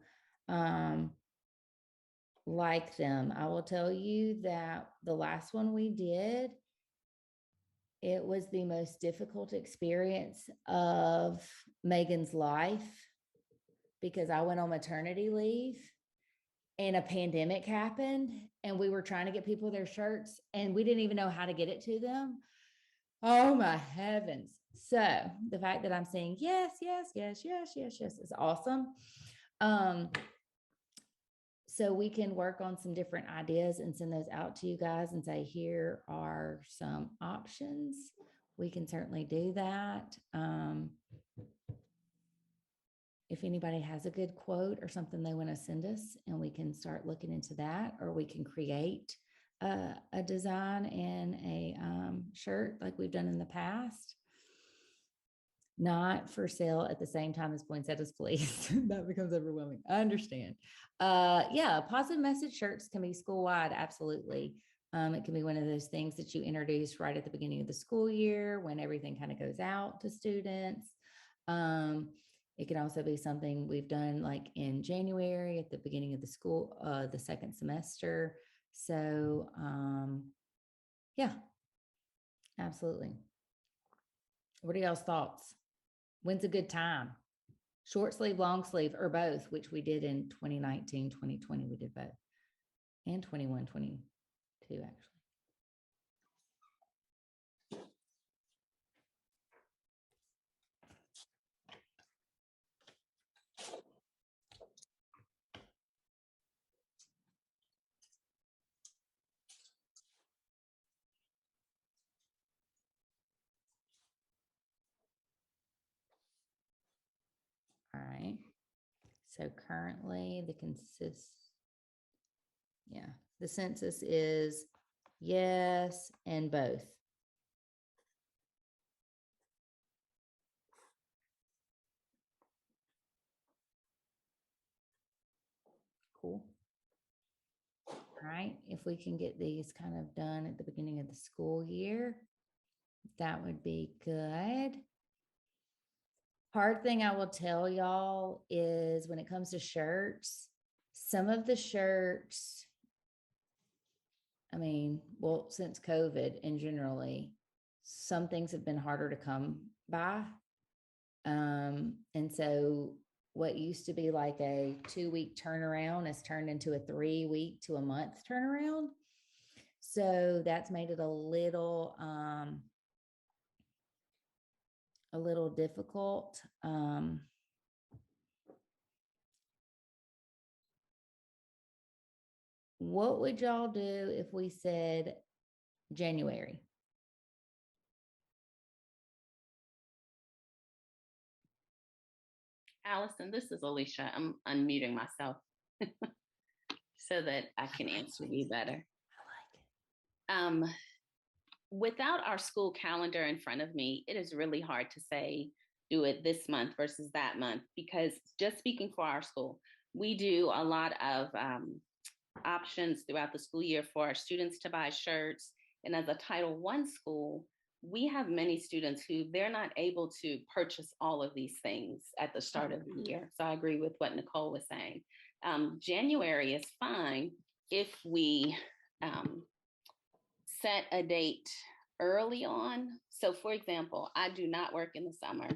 like them? I will tell you that the last one we did, it was the most difficult experience of Megan's life, because I went on maternity leave and a pandemic happened, and we were trying to get people their shirts, and we didn't even know how to get it to them. Oh my heavens. So the fact that I'm saying yes is awesome. So we can work on some different ideas and send those out to you guys and say, here are some options. We can certainly do that. If anybody has a good quote or something they want to send us, and we can start looking into that, or we can create a design and a shirt like we've done in the past. Not for sale at the same time as poinsettias, please. That becomes overwhelming. I understand. Yeah, positive message shirts can be school-wide, absolutely. It can be one of those things that you introduce right at the beginning of the school year when everything kind of goes out to students. It can also be something we've done like in January at the beginning of the school, the second semester. So yeah, absolutely. What are y'all's thoughts? When's a good time? Short sleeve, long sleeve, or both, which we did in 2019, 2020, we did both. And 21, 22, actually. All right. So currently the census is yes and both. Cool. All right, if we can get these kind of done at the beginning of the school year, that would be good. Hard thing I will tell y'all is when it comes to shirts, some of the shirts, I mean, well, since COVID and generally, some things have been harder to come by. And so what used to be like a 2-week turnaround has turned into a 3-week to a month turnaround. So that's made it a little difficult. What would y'all do if we said January? Allison, this is Alicia. I'm unmuting myself so that I can answer you better. I like it. Without our school calendar in front of me, it is really hard to say, do it this month versus that month, because just speaking for our school, we do a lot of options throughout the school year for our students to buy shirts. And as a Title I school, we have many students who they're not able to purchase all of these things at the start of the year. So I agree with what Nicole was saying. January is fine if we set a date early on. So for example, I do not work in the summer.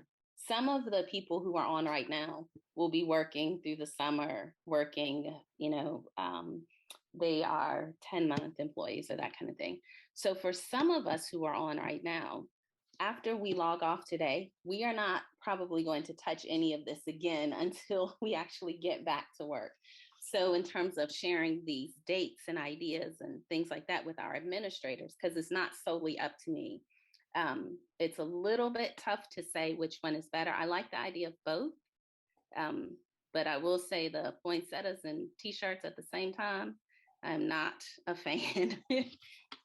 Some of the people who are on right now will be working through the summer, working, they are 10-month employees or that kind of thing. So for some of us who are on right now, after we log off today, we are not probably going to touch any of this again until we actually get back to work. So in terms of sharing these dates and ideas and things like that with our administrators, because it's not solely up to me, it's a little bit tough to say which one is better. I like the idea of both, but I will say the poinsettias and t-shirts at the same time, I'm not a fan.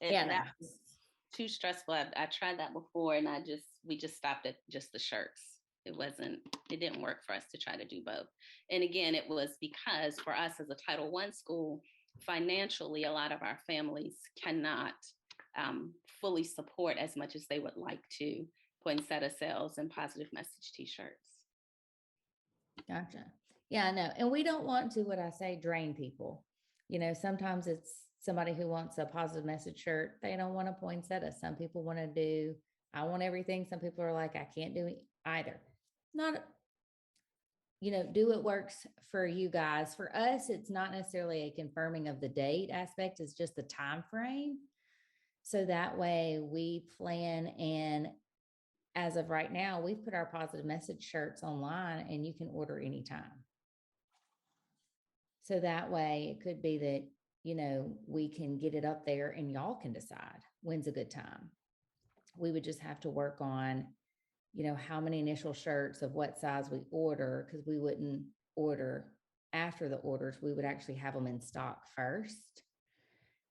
That was too stressful. I tried that before and we just stopped at just the shirts. It didn't work for us to try to do both. And again, it was because for us as a Title I school, financially, a lot of our families cannot fully support as much as they would like to poinsettia sales and positive message t-shirts. Gotcha. Yeah, I know. And we don't want to, what I say, drain people. Sometimes it's somebody who wants a positive message shirt. They don't want a poinsettia. Some people want to do, I want everything. Some people are like, I can't do either. Not, do what works for you guys. For us, it's not necessarily a confirming of the date aspect. It's just the time frame. So that way we plan, and as of right now, we've put our positive message shirts online and you can order anytime. So that way it could be that, we can get it up there and y'all can decide when's a good time. We would just have to work on, how many initial shirts of what size we order, because we wouldn't order after the orders. We would actually have them in stock first.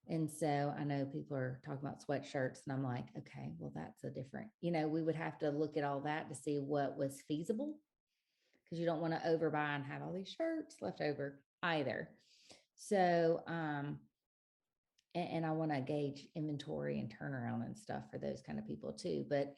And so I know people are talking about sweatshirts and I'm like, okay, well, that's a different, we would have to look at all that to see what was feasible, because you don't want to overbuy and have all these shirts left over either. So, and I want to gauge inventory and turnaround and stuff for those kind of people too. But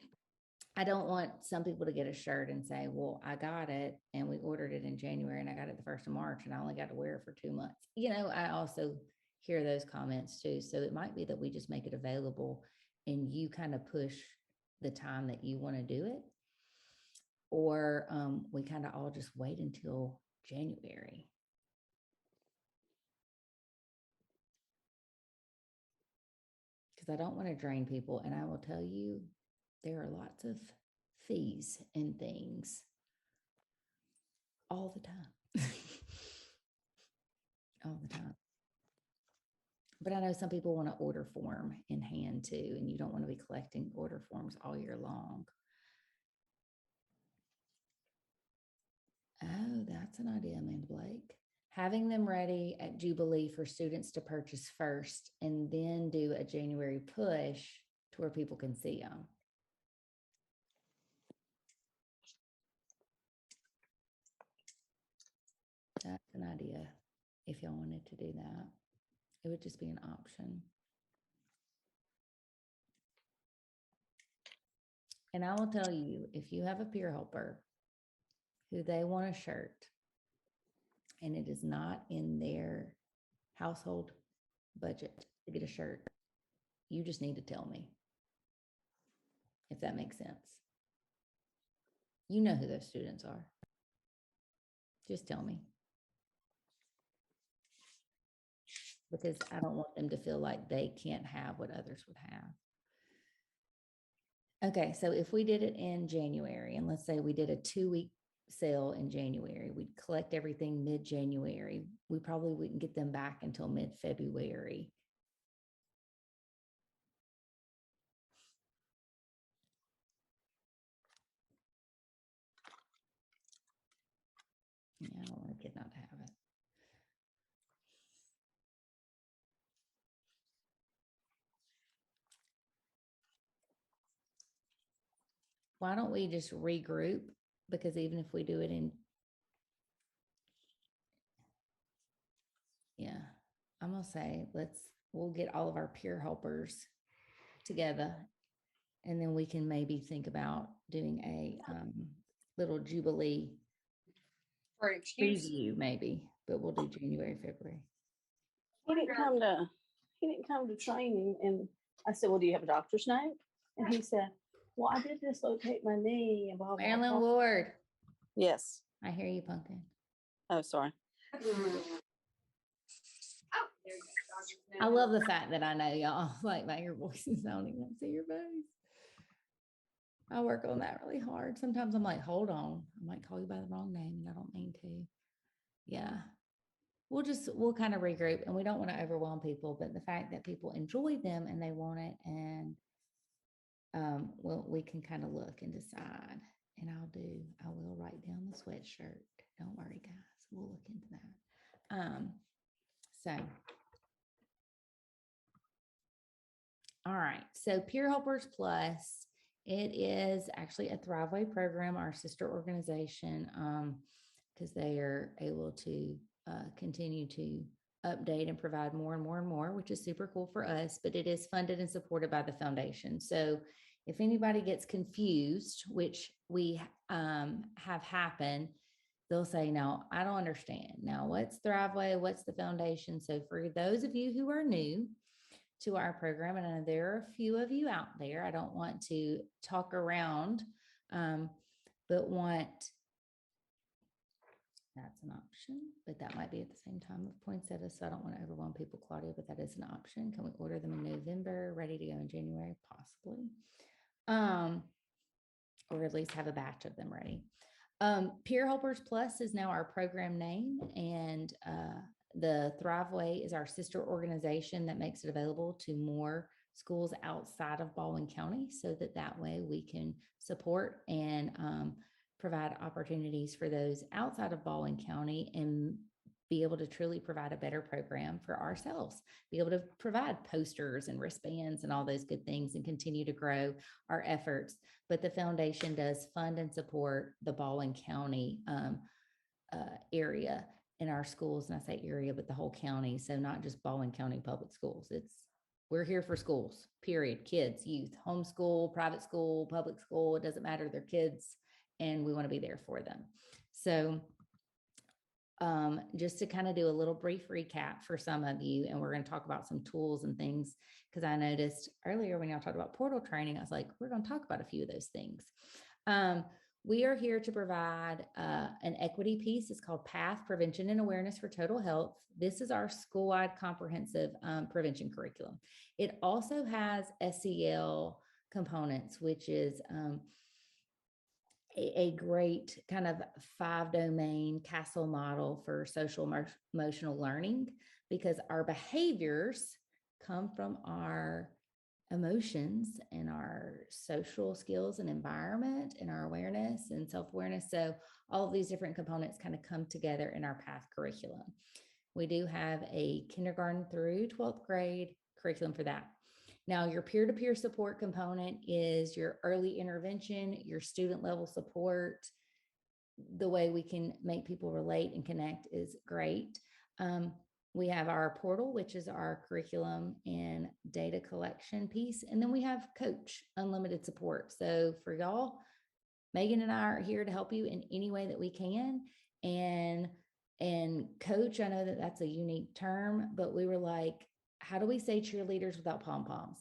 I don't want some people to get a shirt and say, well, I got it and we ordered it in January and I got it the 1st of March and I only got to wear it for 2 months. I also hear those comments too. So it might be that we just make it available and you kind of push the time that you want to do it. Or we kind of all just wait until January. Because I don't want to drain people. And I will tell you, there are lots of fees and things all the time. All the time. But I know some people want to order form in hand too, and you don't want to be collecting order forms all year long. Oh, that's That's an idea, Amanda Blake. Having them ready at Jubilee for students to purchase first and then do a January push to where people can see them. That's an idea if y'all wanted to do that. It would just be an option. And I will tell you, if you have a peer helper who they want a shirt and it is not in their household budget to get a shirt, you just need to tell me, if that makes sense. You know who those students are. Just tell me. Because I don't want them to feel like they can't have what others would have. Okay, so if we did it in January, and let's say we did a 2-week sale in January, we'd collect everything mid-January. We probably wouldn't get them back until mid-February. Yeah, I don't want a kid not to have it. Why don't we just regroup? Because even if we do it in, yeah, I'm gonna say, we'll get all of our peer helpers together, and then we can maybe think about doing a little Jubilee For an excuse. preview, maybe, but we'll do January, February. He didn't come to training, and I said, well, do you have a doctor's note? And he said, well, I did dislocate my knee and blah, blah, Marilyn blah. Ward, Yes. I hear you, Pumpkin. Oh, sorry. Oh, there you go. I love the fact that I know y'all like by your voices. I don't even see your face. I work on that really hard. Sometimes I'm like, hold on, I might call you by the wrong name and I don't mean to. Yeah. We'll kind of regroup, and we don't want to overwhelm people, but the fact that people enjoy them and they want it, and we can kind of look and decide. And I will write down the sweatshirt. Don't worry, guys. We'll look into that. So, all right. So Peer Helpers Plus, it is actually a Thriveway program, our sister organization, because they are able to continue to update and provide more and more and more, which is super cool for us, but it is funded and supported by the foundation. So if anybody gets confused, which we have happened, they'll say, no, I don't understand. Now, what's Thriveway? What's the foundation? So for those of you who are new to our program, and I know there are a few of you out there, I don't want to talk around, but that's an option, but that might be at the same time of poinsettia. So I don't want to overwhelm people, Claudia, but that is an option. Can we order them in November, ready to go in January? Possibly. Or at least have a batch of them ready. Peer Helpers Plus is now our program name, and the Thriveway is our sister organization that makes it available to more schools outside of Baldwin County, so that way we can support and provide opportunities for those outside of Baldwin County and be able to truly provide a better program for ourselves, be able to provide posters and wristbands and all those good things and continue to grow our efforts. But the foundation does fund and support the Baldwin County area in our schools. And I say area, but the whole county. So not just Baldwin County Public Schools. We're here for schools, period. Kids, youth, homeschool, private school, public school, it doesn't matter. They're kids, and we want to be there for them. So just to kind of do a little brief recap for some of you, and we're going to talk about some tools and things, because I noticed earlier when y'all talked about portal training, I was like, we're going to talk about a few of those things. We are here to provide an equity piece. It's called PATH, Prevention and Awareness for Total Health. This is our school-wide comprehensive prevention curriculum. It also has SEL components, which is a great kind of 5-domain castle model for social emotional learning, because our behaviors come from our emotions and our social skills and environment and our awareness and self-awareness. So all of these different components kind of come together in our PATH curriculum. We do have a kindergarten through 12th grade curriculum for that. Now, your peer-to-peer support component is your early intervention, your student level support. The way we can make people relate and connect is great. We have our portal, which is our curriculum and data collection piece. And then we have coach unlimited support. So for y'all, Megan and I are here to help you in any way that we can. And coach, I know that that's a unique term, but we were like, how do we say cheerleaders without pom-poms?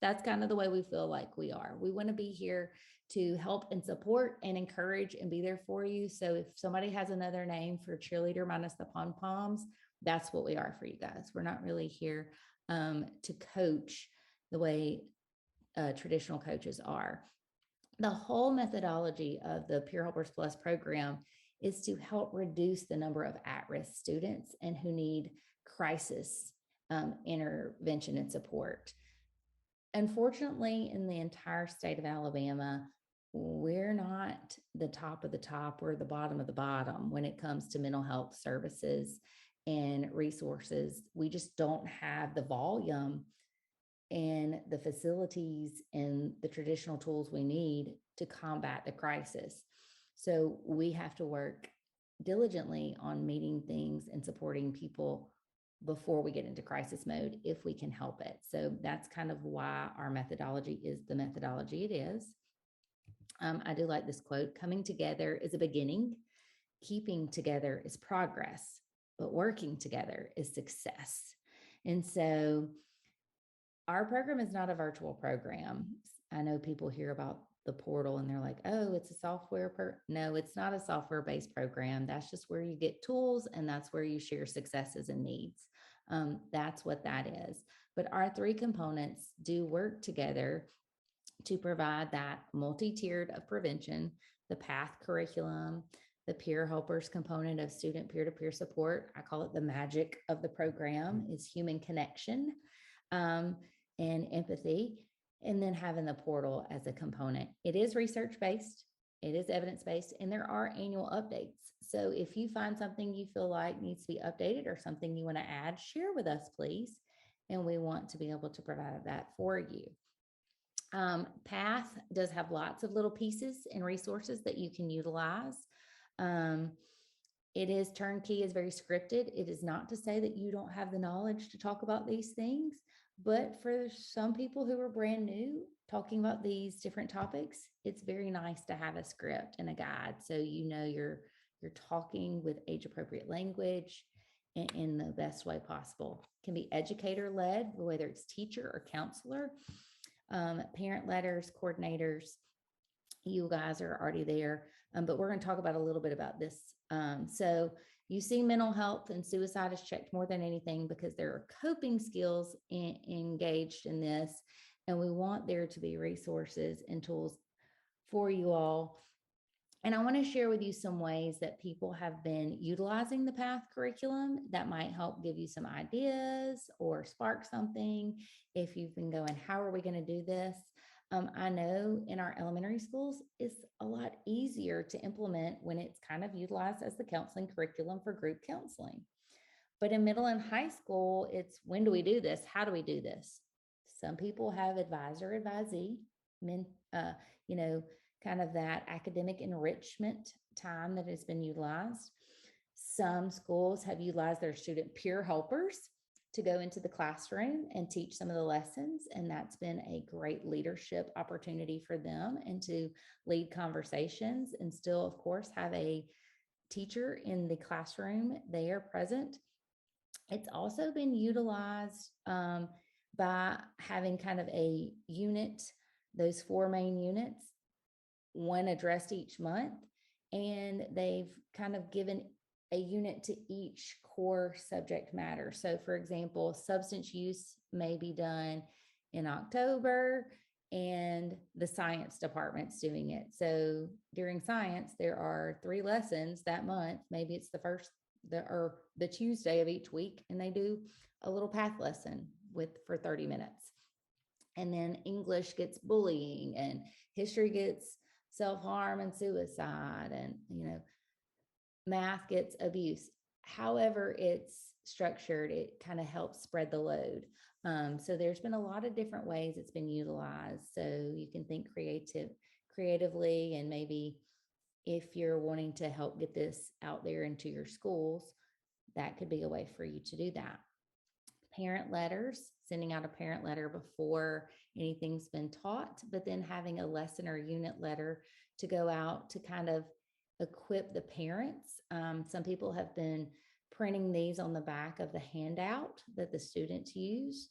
That's kind of the way we feel like we are. We want to be here to help and support and encourage and be there for you. So if somebody has another name for cheerleader minus the pom-poms, that's what we are for you guys. We're not really here to coach the way traditional coaches are. The whole methodology of the Peer Helpers Plus program is to help reduce the number of at-risk students and who need crisis intervention and support. Unfortunately, in the entire state of Alabama, we're not the top of the top, we're the bottom of the bottom when it comes to mental health services and resources. We just don't have the volume and the facilities and the traditional tools we need to combat the crisis. So we have to work diligently on meeting things and supporting people before we get into crisis mode, if we can help it. So that's kind of why our methodology is the methodology it is. I do like this quote: coming together is a beginning, keeping together is progress, but working together is success. And so our program is not a virtual program. I know people hear about the portal and they're like, oh, it's a software. No, it's not a software-based program. That's just where you get tools and that's where you share successes and needs. That's what that is. But our three components do work together to provide that multi-tiered of prevention, the PATH curriculum, the peer helpers component of student peer-to-peer support. I call it the magic of the program is human connection and empathy, and then having the portal as a component. It is research-based, it is evidence-based, and there are annual updates. So if you find something you feel like needs to be updated or something you want to add, share with us, please. And we want to be able to provide that for you. PATH does have lots of little pieces and resources that you can utilize. It is turnkey, is very scripted. It is not to say that you don't have the knowledge to talk about these things, but for some people who are brand new talking about these different topics, it's very nice to have a script and a guide. So you know you're talking with age appropriate language in the best way possible. It can be educator led, whether it's teacher or counselor, parent letters, coordinators. You guys are already there, but we're going to talk about a little bit about this. So you see mental health and suicide is checked more than anything because there are coping skills engaged in this. And we want there to be resources and tools for you all. And I want to share with you some ways that people have been utilizing the PATH curriculum that might help give you some ideas or spark something. If you've been going, how are we going to do this? I know in our elementary schools, it's a lot easier to implement when it's kind of utilized as the counseling curriculum for group counseling. But in middle and high school, it's when do we do this? How do we do this? Some people have advisor, advisee, kind of that academic enrichment time that has been utilized. Some schools have utilized their student peer helpers to go into the classroom and teach some of the lessons. And that's been a great leadership opportunity for them and to lead conversations and still, of course, have a teacher in the classroom there present. It's also been utilized by having kind of a unit, those 4 main units, one addressed each month, and they've kind of given a unit to each core subject matter. So for example, substance use may be done in October and the science department's doing it. So during science, there are 3 lessons that month. Maybe it's the Tuesday of each week, and they do a little PATH lesson for 30 minutes. And then English gets bullying, and history gets self-harm and suicide, and, math gets abuse. However it's structured, it kind of helps spread the load. So there's been a lot of different ways it's been utilized. So you can think creatively, and maybe if you're wanting to help get this out there into your schools, that could be a way for you to do that. Parent letters, sending out a parent letter before anything's been taught, but then having a lesson or unit letter to go out to kind of equip the parents. Some people have been printing these on the back of the handout that the students use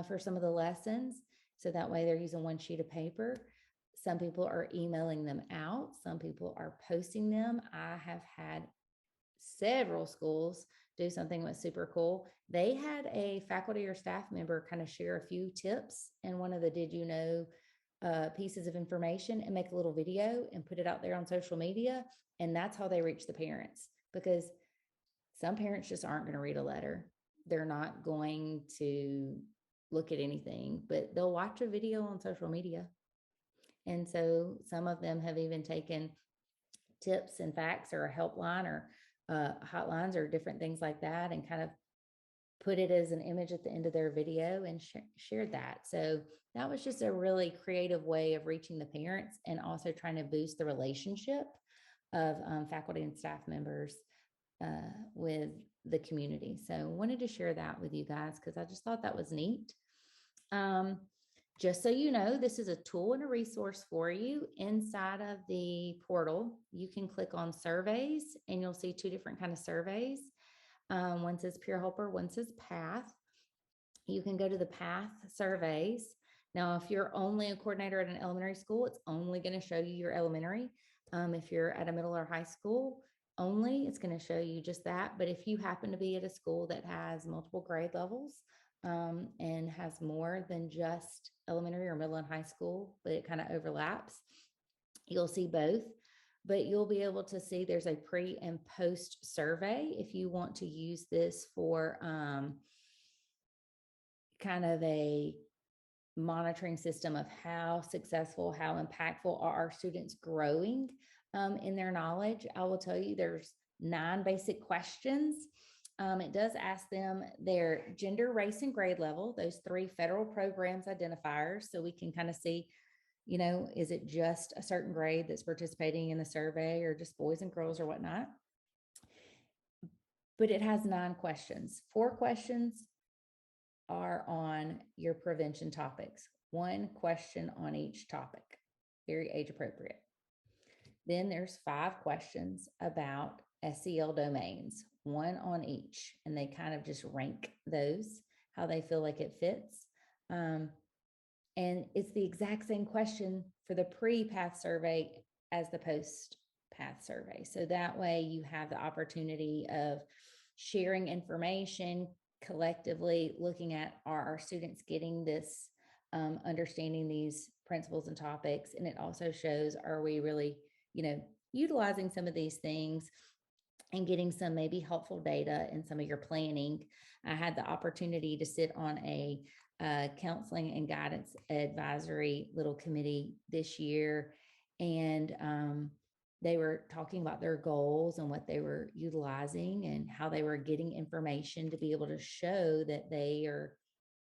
for some of the lessons. So that way they're using one sheet of paper. Some people are emailing them out. Some people are posting them. I have had several schools do something that's super cool. They had a faculty or staff member kind of share a few tips in one of the did you know pieces of information, and make a little video and put it out there on social media. And that's how they reach the parents, because some parents just aren't going to read a letter. They're not going to look at anything, but they'll watch a video on social media. And so some of them have even taken tips and facts or a helpline or hotlines or different things like that, and kind of put it as an image at the end of their video and shared that. So that was just a really creative way of reaching the parents, and also trying to boost the relationship of faculty and staff members with the community. So I wanted to share that with you guys because I just thought that was neat. Just so you know, this is a tool and a resource for you. Inside of the portal, you can click on surveys, and you'll see two different kind of surveys. One says peer helper, one says path. You can go to the path surveys. Now, if you're only a coordinator at an elementary school, it's only going to show you your elementary. If you're at a middle or high school only, it's going to show you just that. But if you happen to be at a school that has multiple grade levels, and has more than just elementary or middle and high school, but it kind of overlaps, you'll see both. But you'll be able to see there's a pre and post survey if you want to use this for kind of a monitoring system of how successful, how impactful are our students growing in their knowledge. I will tell you there's 9 basic questions. It does ask them their gender, race, and grade level, those 3 federal programs identifiers, so we can kind of see, is it just a certain grade that's participating in the survey, or just boys and girls or whatnot. But it has 9 questions. 4 questions are on your prevention topics, 1 question on each topic, very age appropriate. Then there's 5 questions about SEL domains, 1 on each, and they kind of just rank those, how they feel like it fits. And it's the exact same question for the pre-path survey as the post-path survey. So that way you have the opportunity of sharing information collectively, looking at, are our students getting this, understanding these principles and topics? And it also shows, are we really, utilizing some of these things and getting some maybe helpful data in some of your planning. I had the opportunity to sit on a counseling and guidance advisory little committee this year, and they were talking about their goals and what they were utilizing and how they were getting information to be able to show that they are,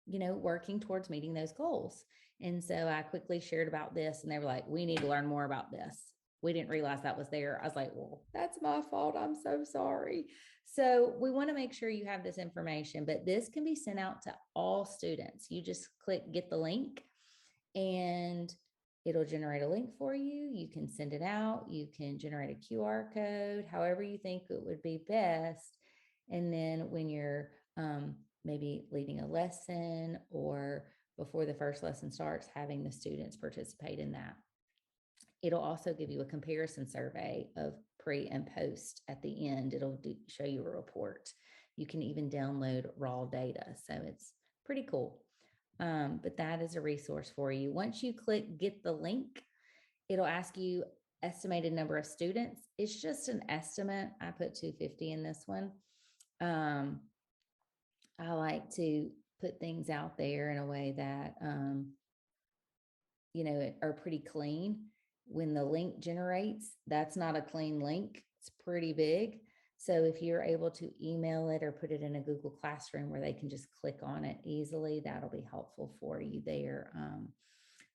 working towards meeting those goals. And so I quickly shared about this, and they were like, we need to learn more about this. We didn't realize that was there. I was like, well, that's my fault. I'm so sorry. So we want to make sure you have this information, but this can be sent out to all students. You just click get the link, and it'll generate a link for you. You can send it out. You can generate a QR code, however you think it would be best. And then when you're maybe leading a lesson, or before the first lesson starts, having the students participate in that. It'll also give you a comparison survey of pre and post at the end. It'll show you a report. You can even download raw data. So it's pretty cool. But that is a resource for you. Once you click get the link, it'll ask you estimated number of students. It's just an estimate. I put 250 in this one. I like to put things out there in a way that are pretty clean. When the link generates, that's not a clean link. It's pretty big. So if you're able to email it or put it in a Google Classroom where they can just click on it easily, that'll be helpful for you there.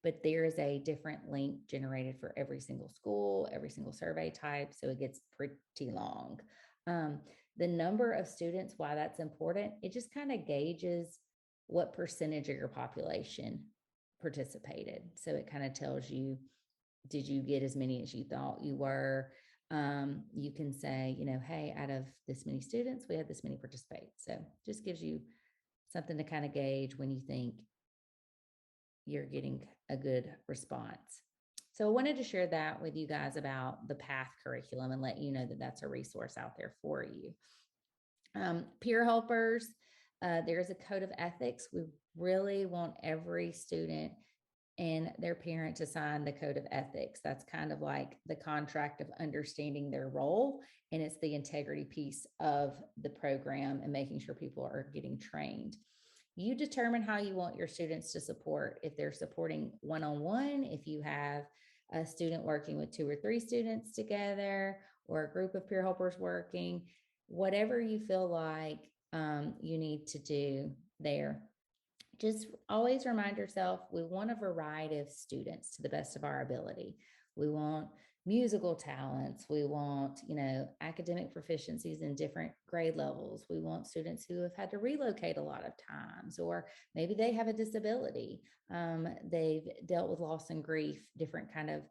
But there is a different link generated for every single school, every single survey type. So it gets pretty long. The number of students, why that's important, it just kind of gauges what percentage of your population participated. So it kind of tells you, did you get as many as you thought you were? You can say, hey, out of this many students, we had this many participate. So just gives you something to kind of gauge when you think you're getting a good response. So I wanted to share that with you guys about the PATH curriculum and let you know that that's a resource out there for you. Peer helpers, there's a code of ethics. We really want every student and their parent to sign the code of ethics. That's kind of like the contract of understanding their role. And it's the integrity piece of the program and making sure people are getting trained. You determine how you want your students to support. If they're supporting one-on-one, if you have a student working with 2 or 3 students together, or a group of peer helpers working, whatever you feel like you need to do there. Just always remind yourself, we want a variety of students to the best of our ability. We want musical talents. We want, academic proficiencies in different grade levels. We want students who have had to relocate a lot of times, or maybe they have a disability. They've dealt with loss and grief, different kind of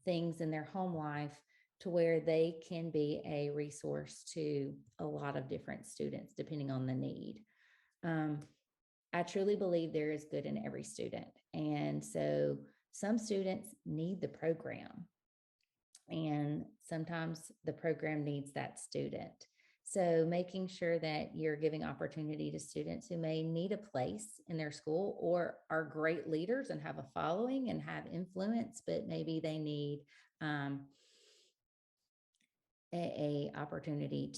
things in their home life, to where they can be a resource to a lot of different students, depending on the need. I truly believe there is good in every student. And so some students need the program, and sometimes the program needs that student. So making sure that you're giving opportunity to students who may need a place in their school, or are great leaders and have a following and have influence, but maybe they need an opportunity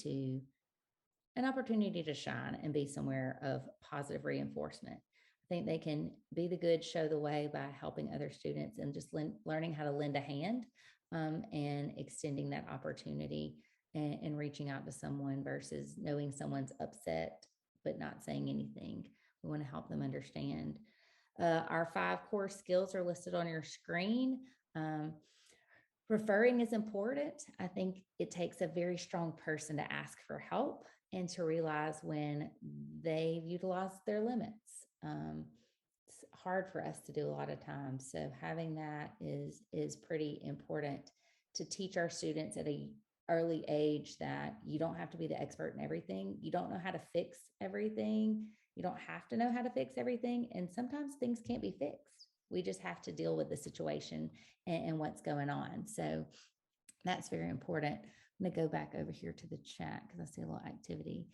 to shine and be somewhere of positive reinforcement. I think they can be the good, show the way by helping other students and just learning how to lend a hand and extending that opportunity and reaching out to someone versus knowing someone's upset but not saying anything. We want to help them understand. Our 5 core skills are listed on your screen. Referring is important. I think it takes a very strong person to ask for help and to realize when they've utilized their limits. It's hard for us to do a lot of times. So having that is pretty important to teach our students at an early age that you don't have to be the expert in everything. You don't know how to fix everything. You don't have to know how to fix everything. And sometimes things can't be fixed. We just have to deal with the situation and what's going on. So that's very important. I'm going to go back over here to the chat because I see a little activity.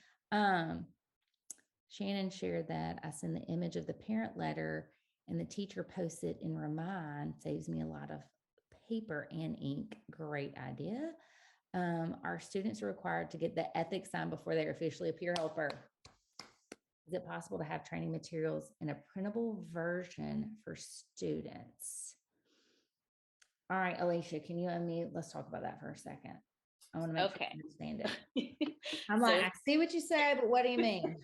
Shannon shared that I send the image of the parent letter and the teacher posts it in Remind. Saves me a lot of paper and ink. Great idea. Our students are required to get the ethics signed before they're officially a peer helper. Is it possible to have training materials in a printable version for students? All right, Alicia, can you unmute? Let's talk about that for a second. I want to make sure I understand it. I'm like, I see what you say, but what do you mean?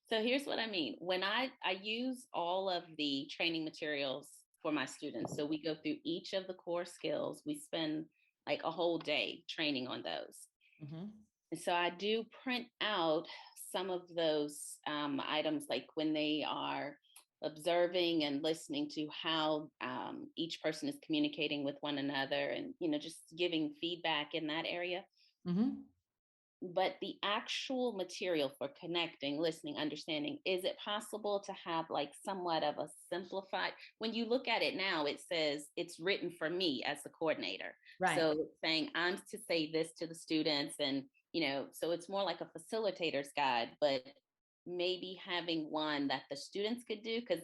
So here's what I mean. When I use all of the training materials for my students, so we go through each of the core skills, we spend like a whole day training on those. Mm-hmm. And so I do print out some of those items, like when they are observing and listening to how each person is communicating with one another, and just giving feedback in that area. Mm-hmm. But the actual material for connecting, listening, understanding, is it possible to have like somewhat of a simplified, when you look at it now, it says it's written for me as the coordinator. Right. So saying I'm to say this to the students, and so it's more like a facilitator's guide, but maybe having one that the students could do, because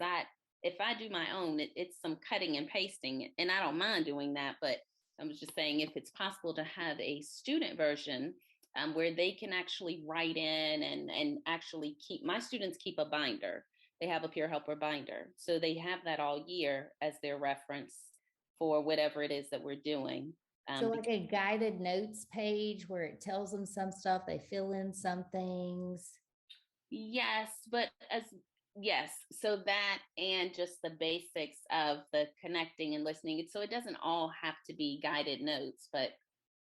if I do my own, it's some cutting and pasting, and I don't mind doing that. But I was just saying, if it's possible to have a student version where they can actually write in and actually my students keep a binder. They have a peer helper binder. So they have that all year as their reference. for whatever it is that we're doing. So like a guided notes page where it tells them some stuff, they fill in some things. Yes, but yes, so that and just the basics of the connecting and listening. So it doesn't all have to be guided notes, but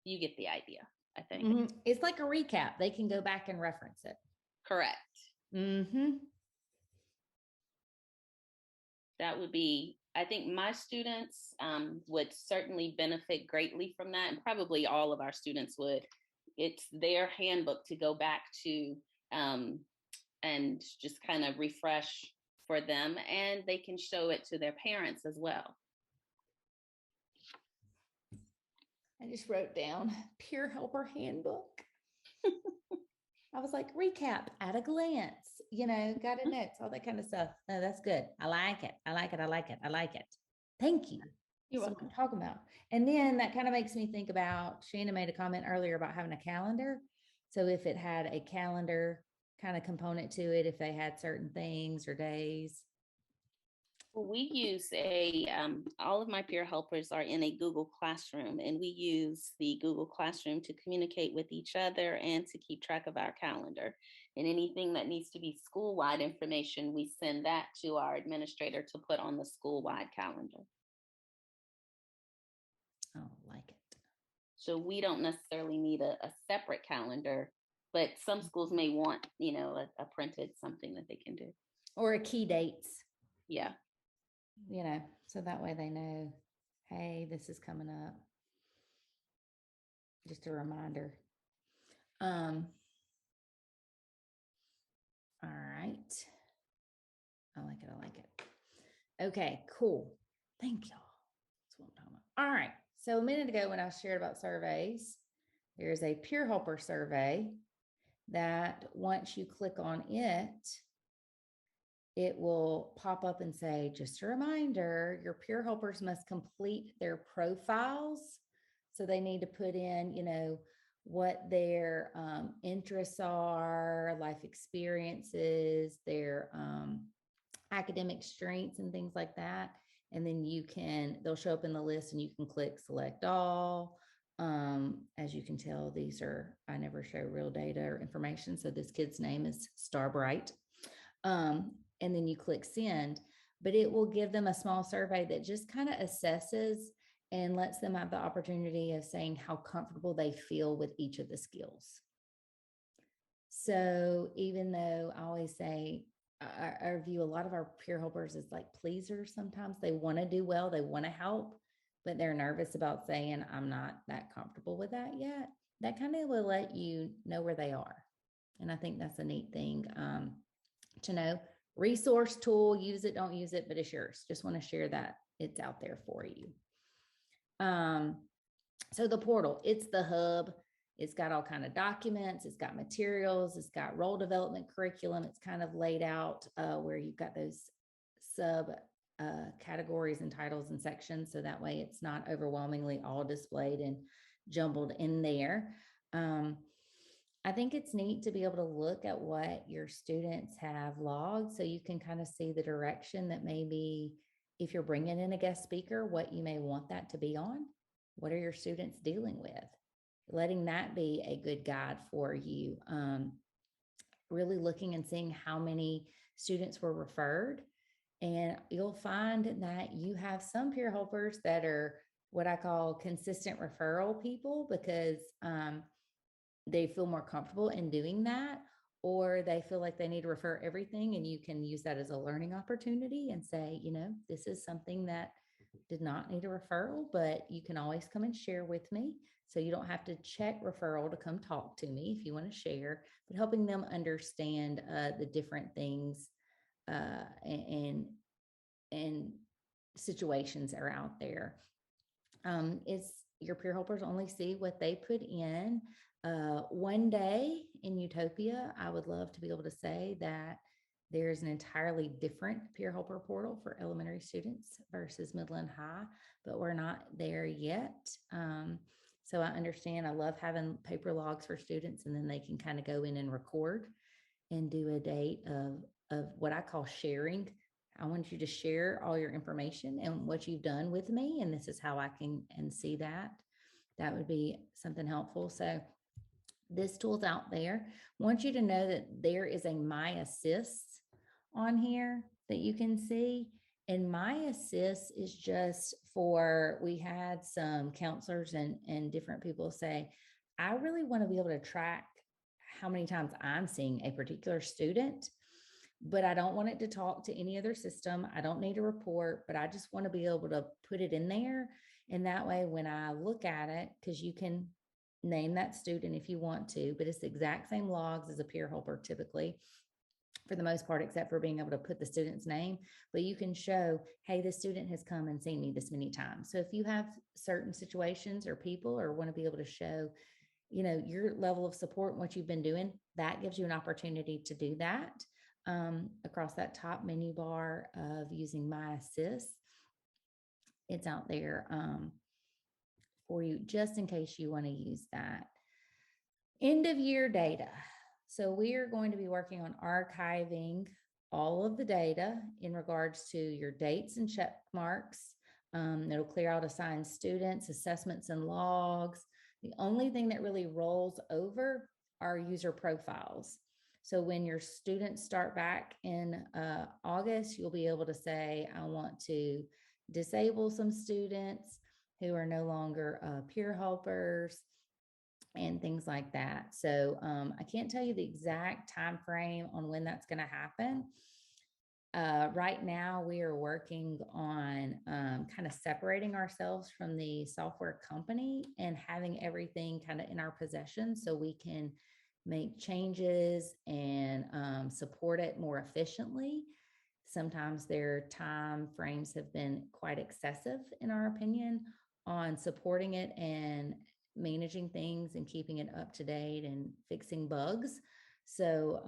you get the idea, I think. Mm-hmm. It's like a recap. They can go back and reference it. Correct. Mm-hmm. That would be, I think my students would certainly benefit greatly from that, and probably all of our students would. It's their handbook to go back to and just kind of refresh for them, and they can show it to their parents as well. I just wrote down peer helper handbook. I was like, recap at a glance, guided notes, all that kind of stuff. Oh, that's good. I like it. I like it. I like it. I like it. Thank you. You're That's welcome. what I'm talking about. And then that kind of makes me think about, Shanna made a comment earlier about having a calendar. So if it had a calendar kind of component to it, if they had certain things or days. We use all of my peer helpers are in a Google Classroom, and we use the Google Classroom to communicate with each other and to keep track of our calendar. And anything that needs to be school-wide information, we send that to our administrator to put on the school-wide calendar. Oh, like it. So we don't necessarily need a separate calendar, but some schools may want, a printed something that they can do. Or a key dates. Yeah. So that way they know, hey, this is coming up. Just a reminder. All right. I like it. I like it. Okay, cool. Thank y'all. That's what I'm talking about. All right. So a minute ago when I shared about surveys, there's a peer helper survey that once you click on it, it will pop up and say, just a reminder, your peer helpers must complete their profiles. So they need to put in, what their interests are, life experiences, their academic strengths and things like that. And then they'll show up in the list and you can click select all. As you can tell, I never show real data or information. So this kid's name is Starbright. And then you click send, but it will give them a small survey that just kind of assesses and lets them have the opportunity of saying how comfortable they feel with each of the skills. So even though I always say, I view a lot of our peer helpers as like pleasers. Sometimes they want to do well, they want to help, but they're nervous about saying, I'm not that comfortable with that yet. That kind of will let you know where they are. And I think that's a neat thing to know. Resource tool, use it, don't use it, but it's yours. Just want to share that it's out there for you. So the portal, it's the hub. It's got all kind of documents. It's got materials. It's got role development curriculum. It's kind of laid out where you've got those sub categories and titles and sections. So that way it's not overwhelmingly all displayed and jumbled in there. I think it's neat to be able to look at what your students have logged so you can kind of see the direction that maybe if you're bringing in a guest speaker, what you may want that to be on. What are your students dealing with? Letting that be a good guide for you. Really looking and seeing how many students were referred. And you'll find that you have some peer helpers that are what I call consistent referral people because they feel more comfortable in doing that, or they feel like they need to refer everything. And you can use that as a learning opportunity and say, this is something that did not need a referral, but you can always come and share with me. So you don't have to check referral to come talk to me if you want to share, but helping them understand the different things and situations are out there. It's your peer helpers only see what they put in. One day in Utopia, I would love to be able to say that there's an entirely different peer helper portal for elementary students versus middle and high, but we're not there yet. So I understand. I love having paper logs for students, and then they can kind of go in and record and do a date of what I call sharing. I want you to share all your information and what you've done with me. And this is how I can and see that. That would be something helpful. So this tool's out there. I want you to know that there is a My Assist on here that you can see. And My Assist is just for, we had some counselors and different people say, I really want to be able to track how many times I'm seeing a particular student, but I don't want it to talk to any other system. I don't need a report, but I just want to be able to put it in there. And that way, when I look at it, because you can name that student if you want to, but it's the exact same logs as a peer helper typically, for the most part, except for being able to put the student's name, but you can show, hey, the student has come and seen me this many times. So if you have certain situations or people or want to be able to show, you know, your level of support and what you've been doing, that gives you an opportunity to do that across that top menu bar of using My Assist. It's out there for you just in case you want to use that. End of year data. So we are going to be working on archiving all of the data in regards to your dates and check marks. It'll clear out assigned students, assessments, and logs. The only thing that really rolls over are user profiles. So when your students start back in August, you'll be able to say, I want to disable some students who are no longer peer helpers and things like that. So I can't tell you the exact time frame on when that's going to happen. Right now, we are working on kind of separating ourselves from the software company and having everything kind of in our possession so we can make changes and support it more efficiently. Sometimes their time frames have been quite excessive, in our opinion, on supporting it and managing things and keeping it up to date and fixing bugs. So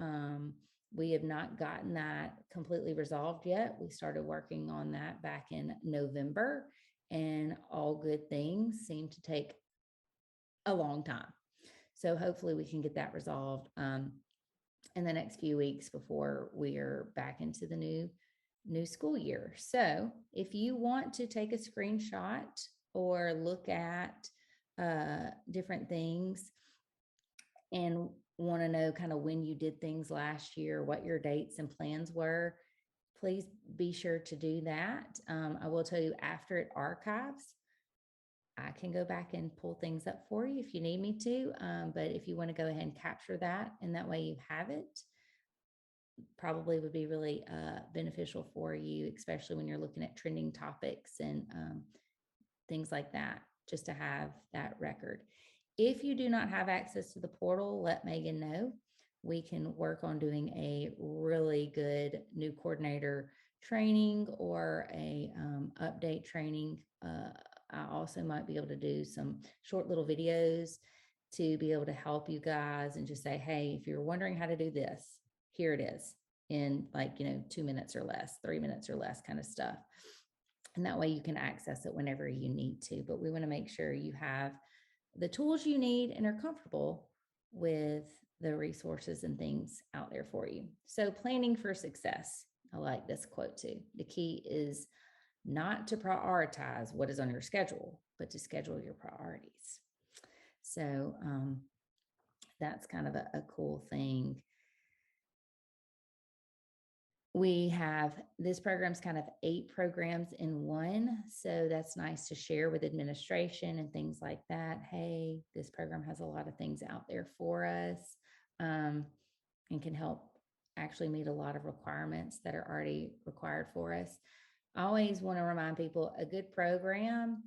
we have not gotten that completely resolved yet. We started working on that back in November, and all good things seem to take a long time. So hopefully we can get that resolved in the next few weeks before we are back into the new school year. So if you want to take a screenshot or look at different things and want to know kind of when you did things last year, what your dates and plans were, please be sure to do that. I will tell you, after it archives, I can go back and pull things up for you if you need me to. But if you want to go ahead and capture that, and that way you have it, probably would be really beneficial for you, especially when you're looking at trending topics and things like that, just to have that record. If you do not have access to the portal, let Megan know. We can work on doing a really good new coordinator training or a update training. I also might be able to do some short little videos to be able to help you guys and just say, hey, if you're wondering how to do this, here it is in 2 minutes or less, 3 minutes or less kind of stuff. And that way you can access it whenever you need to. But we want to make sure you have the tools you need and are comfortable with the resources and things out there for you. So planning for success. I like this quote too. The key is not to prioritize what is on your schedule, but to schedule your priorities. So that's kind of a cool thing. We have, this program's kind of 8 programs in one. So that's nice to share with administration and things like that. Hey, this program has a lot of things out there for us and can help actually meet a lot of requirements that are already required for us. I always want to remind people, a good program,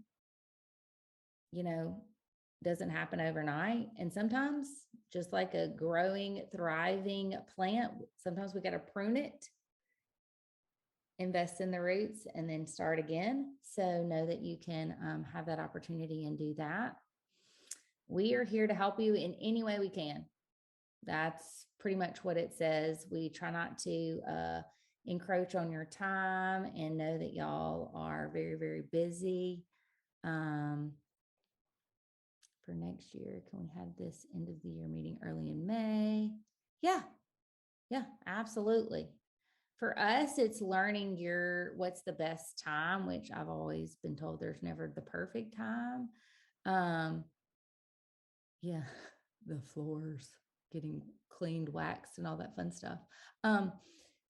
doesn't happen overnight. And sometimes, just like a growing, thriving plant, sometimes we got to prune it, invest in the roots, and then start again. So know that you can have that opportunity and do that. We are here to help you in any way we can. That's pretty much what it says. We try not to encroach on your time and know that y'all are very, very busy. For next year, can we have this end of the year meeting early in May? Yeah, absolutely. For us, it's learning what's the best time, which I've always been told there's never the perfect time. Um, yeah, the floors getting cleaned, waxed, and all that fun stuff.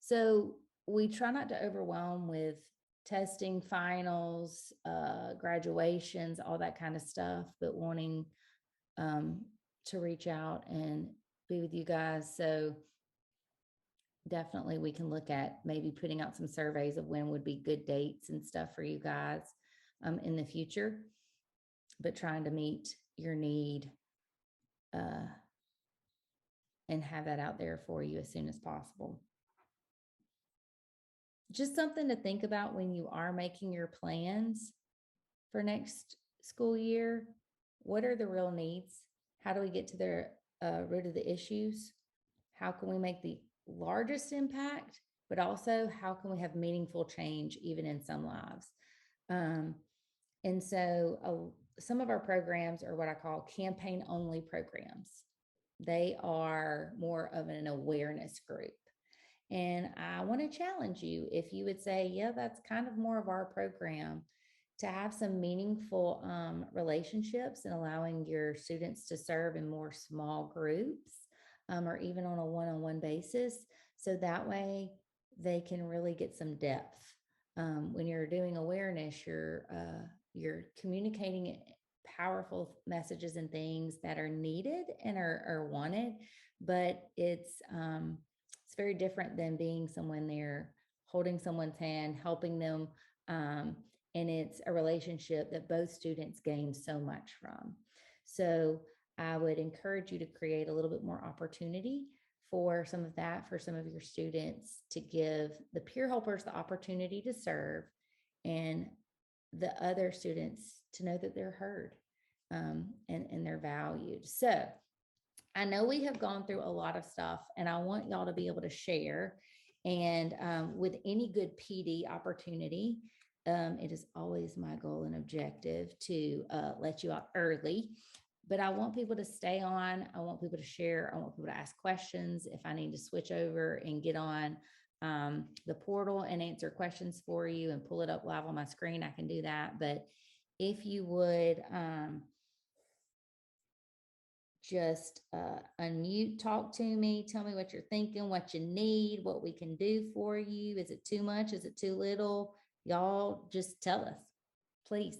So we try not to overwhelm with testing, finals, graduations, all that kind of stuff, but wanting to reach out and be with you guys. So definitely we can look at maybe putting out some surveys of when would be good dates and stuff for you guys in the future, but trying to meet your need and have that out there for you as soon as possible. Just something to think about when you are making your plans for next school year. What are the real needs? How do we get to the root of the issues? How can we make the largest impact, but also how can we have meaningful change even in some lives? And so some of our programs are what I call campaign only programs. They are more of an awareness group. And I want to challenge you if you would say, yeah, that's kind of more of our program, to have some meaningful relationships and allowing your students to serve in more small groups or even on a one-on-one basis. So that way they can really get some depth. When you're doing awareness, you're communicating powerful messages and things that are needed and are wanted, but it's very different than being someone there, holding someone's hand, helping them. And it's a relationship that both students gain so much from. So I would encourage you to create a little bit more opportunity for some of that, for some of your students, to give the peer helpers the opportunity to serve and the other students to know that they're heard and they're valued. So I know we have gone through a lot of stuff, and I want y'all to be able to share. And with any good PD opportunity, it is always my goal and objective to let you out early. But I want people to stay on. I want people to share. I want people to ask questions. If I need to switch over and get on the portal and answer questions for you and pull it up live on my screen, I can do that. But if you would just unmute, talk to me, tell me what you're thinking, what you need, what we can do for you. Is it too much? Is it too little? Y'all just tell us, please.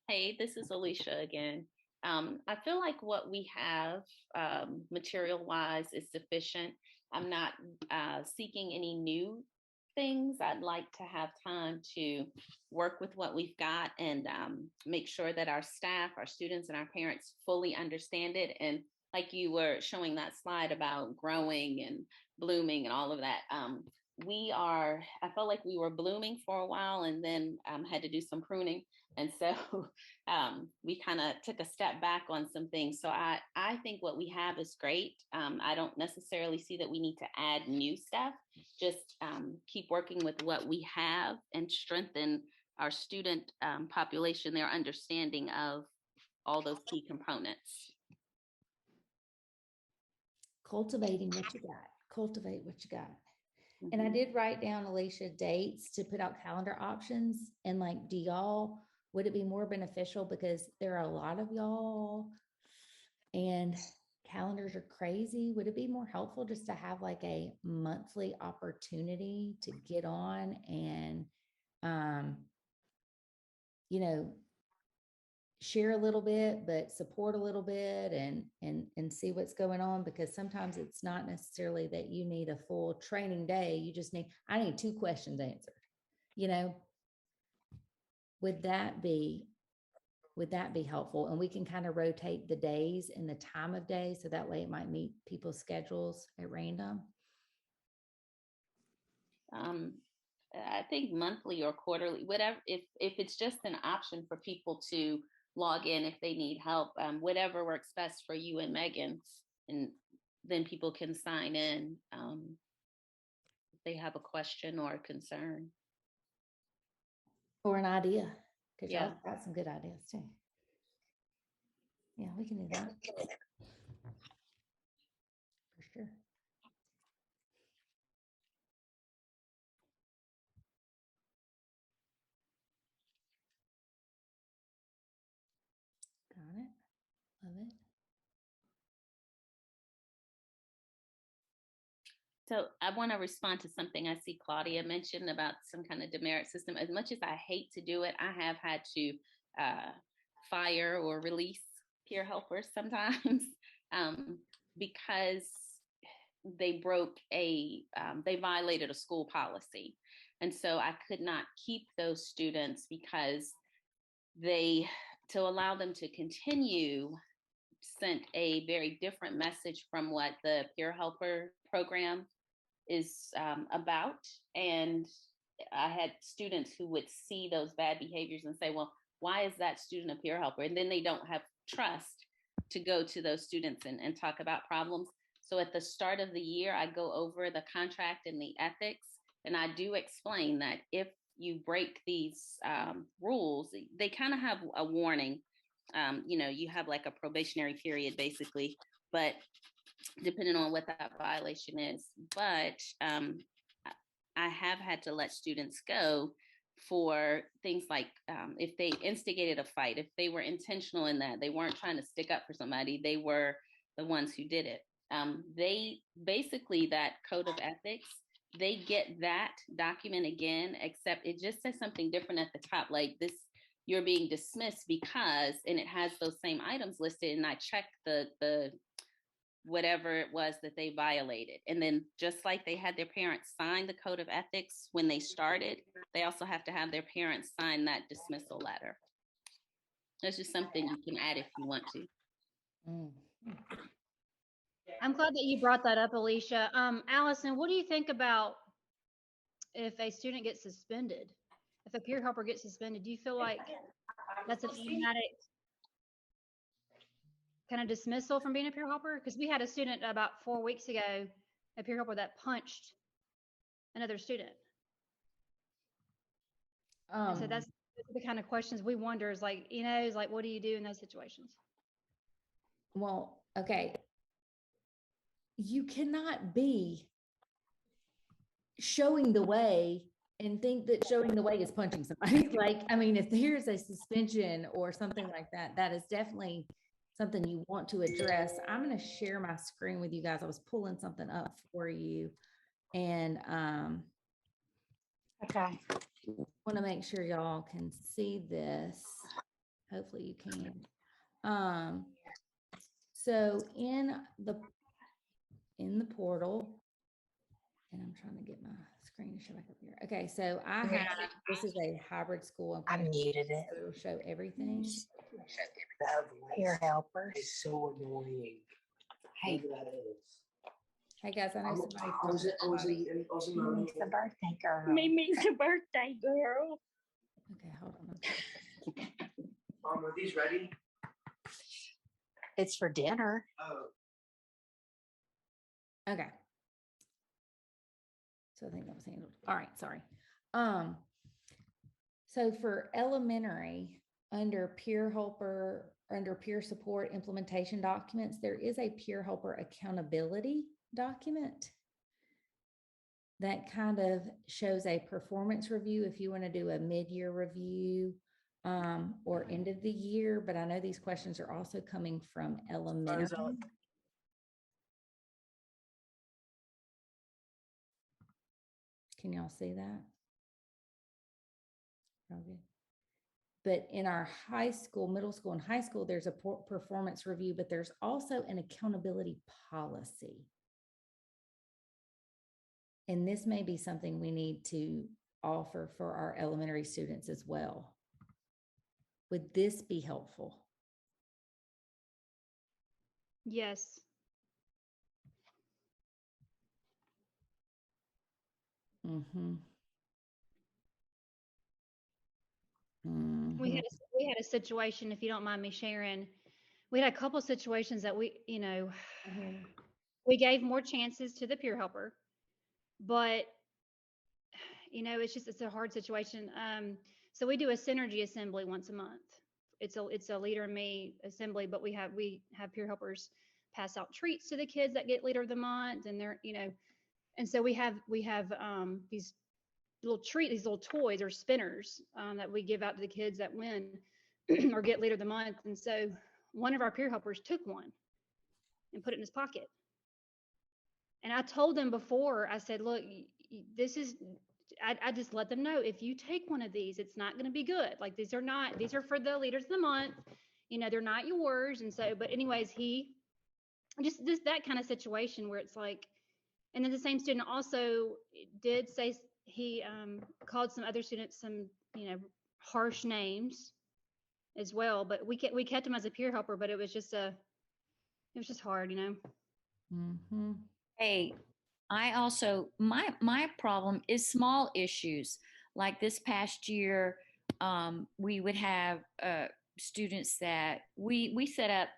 Hey, this is Alicia again. I feel like what we have material-wise is sufficient. I'm not seeking any new things. I'd like to have time to work with what we've got and make sure that our staff, our students, and our parents fully understand it. And like you were showing that slide about growing and blooming and all of that, I felt like we were blooming for a while and then had to do some pruning. And so we kind of took a step back on some things. So I think what we have is great. I don't necessarily see that we need to add new stuff, just keep working with what we have and strengthen our student population, their understanding of all those key components. Cultivating what you got. Cultivate what you got. Mm-hmm. And I did write down, Alicia, dates to put out calendar options. And like, would it be more beneficial, because there are a lot of y'all and calendars are crazy? Would it be more helpful just to have like a monthly opportunity to get on and, share a little bit, but support a little bit and see what's going on? Because sometimes it's not necessarily that you need a full training day. You just I need 2 questions answered, would that be helpful? And we can kind of rotate the days and the time of day, so that way it might meet people's schedules at random. I think monthly or quarterly, whatever, if it's just an option for people to log in if they need help, whatever works best for you and Megan, and then people can sign in if they have a question or a concern. Or an idea, because Yeah. y'all got some good ideas too. Yeah, we can do that. For sure. Got it. Love it. So I want to respond to something I see Claudia mentioned about some kind of demerit system. As much as I hate to do it, I have had to fire or release peer helpers sometimes because they they violated a school policy. And so I could not keep those students because to allow them to continue, sent a very different message from what the peer helper program is about. And I had students who would see those bad behaviors and say, well, why is that student a peer helper? And then they don't have trust to go to those students and talk about problems. So at the start of the year, I go over the contract and the ethics, and I do explain that if you break these rules, they kind of have a warning. You have like a probationary period basically, but depending on what that violation is. But I have had to let students go for things like if they instigated a fight, if they were intentional in that, they weren't trying to stick up for somebody, they were the ones who did it. They basically, that code of ethics, they get that document again, except it just says something different at the top, like this, you're being dismissed because, and it has those same items listed, and I checked the whatever it was that they violated. And then just like they had their parents sign the code of ethics when they started, they also have to have their parents sign that dismissal letter. That's just something you can add if you want to. Mm. I'm glad that you brought that up, Alicia. Allison, what do you think about if a student gets suspended? If a peer helper gets suspended, do you feel like that's an automatic kind of dismissal from being a peer helper? Because we had a student about 4 weeks ago, a peer helper that punched another student. And so that's the kind of questions we wonder is like, is like, what do you do in those situations? Well, okay. You cannot be showing the way and think that showing the way is punching somebody. Like, I mean, if there's a suspension or something like that, that is definitely something you want to address. I'm going to share my screen with you guys. I was pulling something up for you, and Okay. want to make sure y'all can see this. Hopefully you can. So in the portal, and I'm trying to get my screen to show back up here. Okay, so I have, this is a hybrid school. I muted it. So it'll show everything. Peer helpers. It's so annoying. Hey, Hey guys, I know somebody. I was in my room. it's the birthday girl. Mimi's the birthday girl. Okay, hold on. Are these ready? It's for dinner. Oh. Okay. So I think that was handled. All right, sorry. So for elementary, under peer helper, under peer support implementation documents, there is a peer helper accountability document that kind of shows a performance review if you want to do a mid-year review or end of the year. But I know these questions are also coming from elementary. Can y'all see that? Okay. But in our high school, middle school, and high school, there's a performance review, but there's also an accountability policy. And this may be something we need to offer for our elementary students as well. Would this be helpful? Yes. Mm-hmm. We had a situation, if you don't mind me sharing. We had a couple of situations that we gave more chances to the peer helper, but it's a hard situation. So we do a synergy assembly once a month. It's a leader and me assembly, but we have peer helpers pass out treats to the kids that get leader of the month, and they're, and so we have these these little toys or spinners that we give out to the kids that win or get leader of the month. And so one of our peer helpers took one and put it in his pocket. And I told them before, I said, look, this is, I just let them know, if you take one of these, it's not going to be good. Like, these are for the leaders of the month. They're not yours. And so, but anyways, he just that kind of situation where it's like, and then the same student also did say he called some other students some, harsh names as well. But we kept him as a peer helper, but it was just hard, Mm-hmm. Hey, I also, my problem is small issues. Like this past year, we would have students that we set up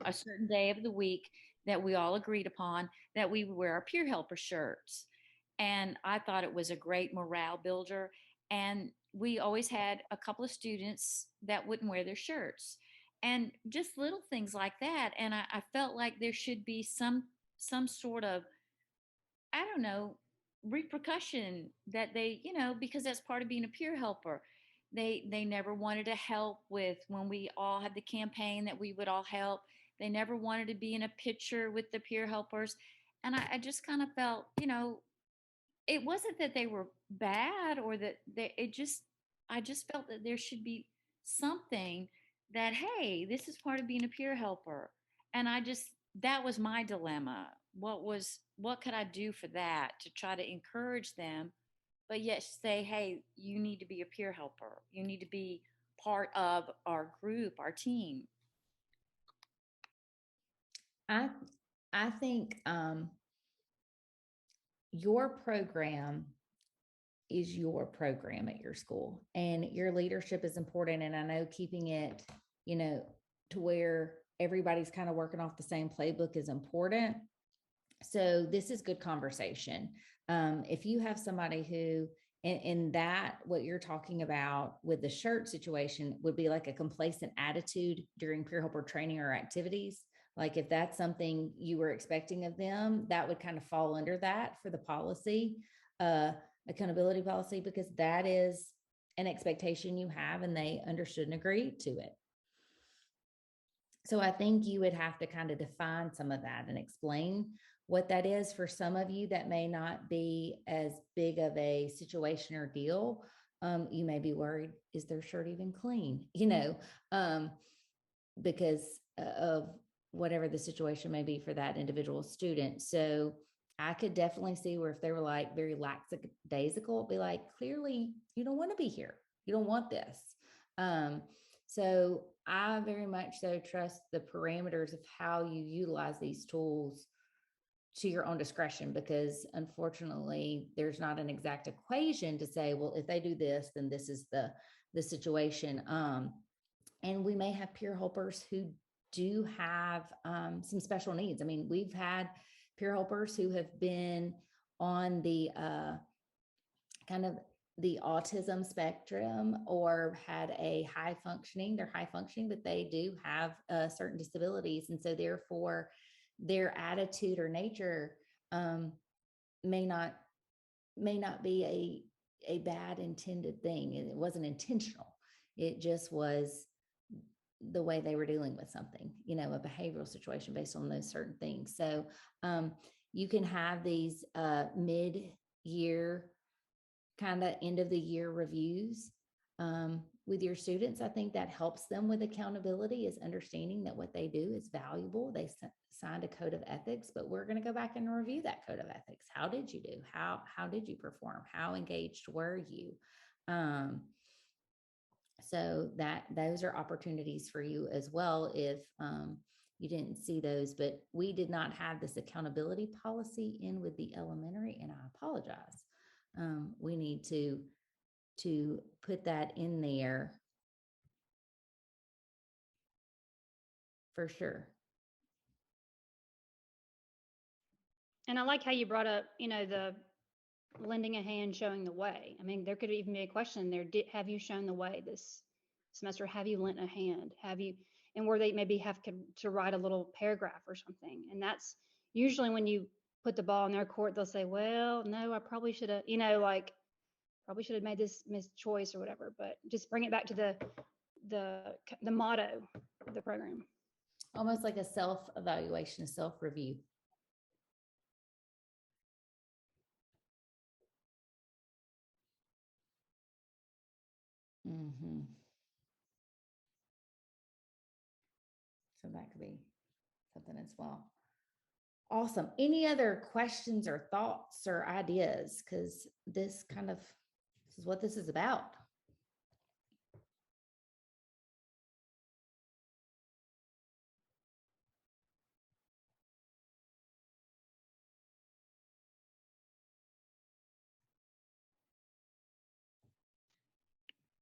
a certain day of the week that we all agreed upon, that we would wear our peer helper shirts. And I thought it was a great morale builder. And we always had a couple of students that wouldn't wear their shirts. And just little things like that. And I felt like there should be some sort of, I don't know, repercussion that they, because that's part of being a peer helper. They never wanted to help with when we all had the campaign that we would all help. They never wanted to be in a picture with the peer helpers. And I just kind of felt, it wasn't that they were bad or that I just felt that there should be something that, hey, this is part of being a peer helper. And that was my dilemma. What could I do for that to try to encourage them, but yet say, hey, you need to be a peer helper. You need to be part of our group, our team. I think your program is your program at your school, and your leadership is important. And I know keeping it, to where everybody's kind of working off the same playbook is important. So this is good conversation. If you have somebody who, in that, what you're talking about with the shirt situation would be like a complacent attitude during peer helper training or activities. Like if that's something you were expecting of them, that would kind of fall under that for the policy, accountability policy, because that is an expectation you have and they understood and agreed to it. So I think you would have to kind of define some of that and explain what that is. For some of you, that may not be as big of a situation or deal. You may be worried, is their shirt even clean? Because of whatever the situation may be for that individual student. So I could definitely see where if they were like very lackadaisical, be like, clearly you don't want to be here. You don't want this. So I very much so trust the parameters of how you utilize these tools to your own discretion, because unfortunately there's not an exact equation to say, well, if they do this, then this is the situation. And we may have peer helpers who do have some special needs. I mean, we've had peer helpers who have been on the kind of the autism spectrum or had they're high functioning, but they do have certain disabilities. And so therefore their attitude or nature may not be a bad intended thing. It wasn't intentional. It just was the way they were dealing with something, a behavioral situation based on those certain things. So you can have these mid-year kind of end of the year reviews with your students. I think that helps them with accountability, is understanding that what they do is valuable. They signed a code of ethics, but we're going to go back and review that code of ethics. How did you do? How did you perform? How engaged were you? So those are opportunities for you as well if you didn't see those. But we did not have this accountability policy in with the elementary, and I apologize. We need to put that in there for sure. And I like how you brought up, lending a hand, showing the way. I mean, there could even be a question there. Have you shown the way this semester? Have you lent a hand? Have you, and where they maybe have to write a little paragraph or something. And that's usually when you put the ball in their court, they'll say, well, no, I probably should have, like probably should have made this missed choice or whatever, but just bring it back to the motto of the program. Almost like a self-evaluation, a self-review. Mm-hmm. So that could be something as well. Awesome. Any other questions or thoughts or ideas? Because this is what this is about.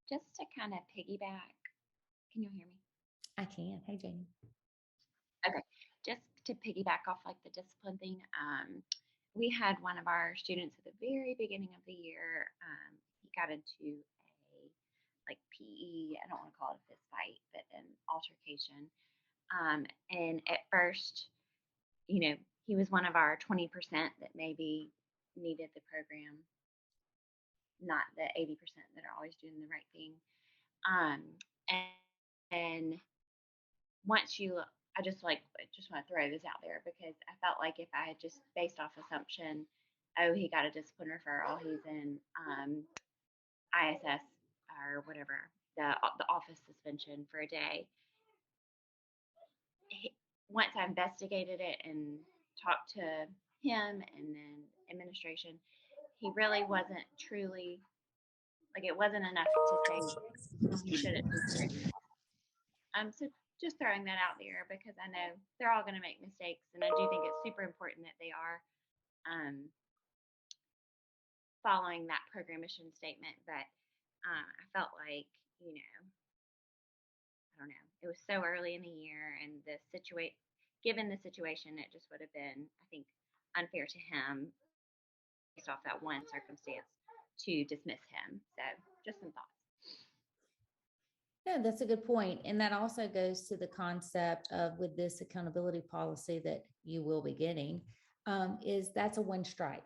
Just to kind of piggyback, can you hear me? I can. Hey, Jamie. Okay, just to piggyback off like the discipline thing, we had one of our students at the very beginning of the year. He got into a like PE, I don't want to call it a fist fight, but an altercation. And at first, he was one of our 20% that maybe needed the program, not the 80% that are always doing the right thing. Um, and once I just want to throw this out there because I felt like if I had just based off assumption, oh, he got a discipline referral, he's in ISS or whatever, the office suspension for a day. Once I investigated it and talked to him and then administration, he really wasn't truly, like it wasn't enough to say you shouldn't be doing this. So just throwing that out there because I know they're all going to make mistakes, and I do think it's super important that they are following that program mission statement. But I felt like, I don't know, it was so early in the year, and given the situation, it just would have been, I think, unfair to him based off that one circumstance to dismiss him. So just some thoughts. Yeah, that's a good point. And that also goes to the concept of with this accountability policy that you will be getting, is that's a one strike.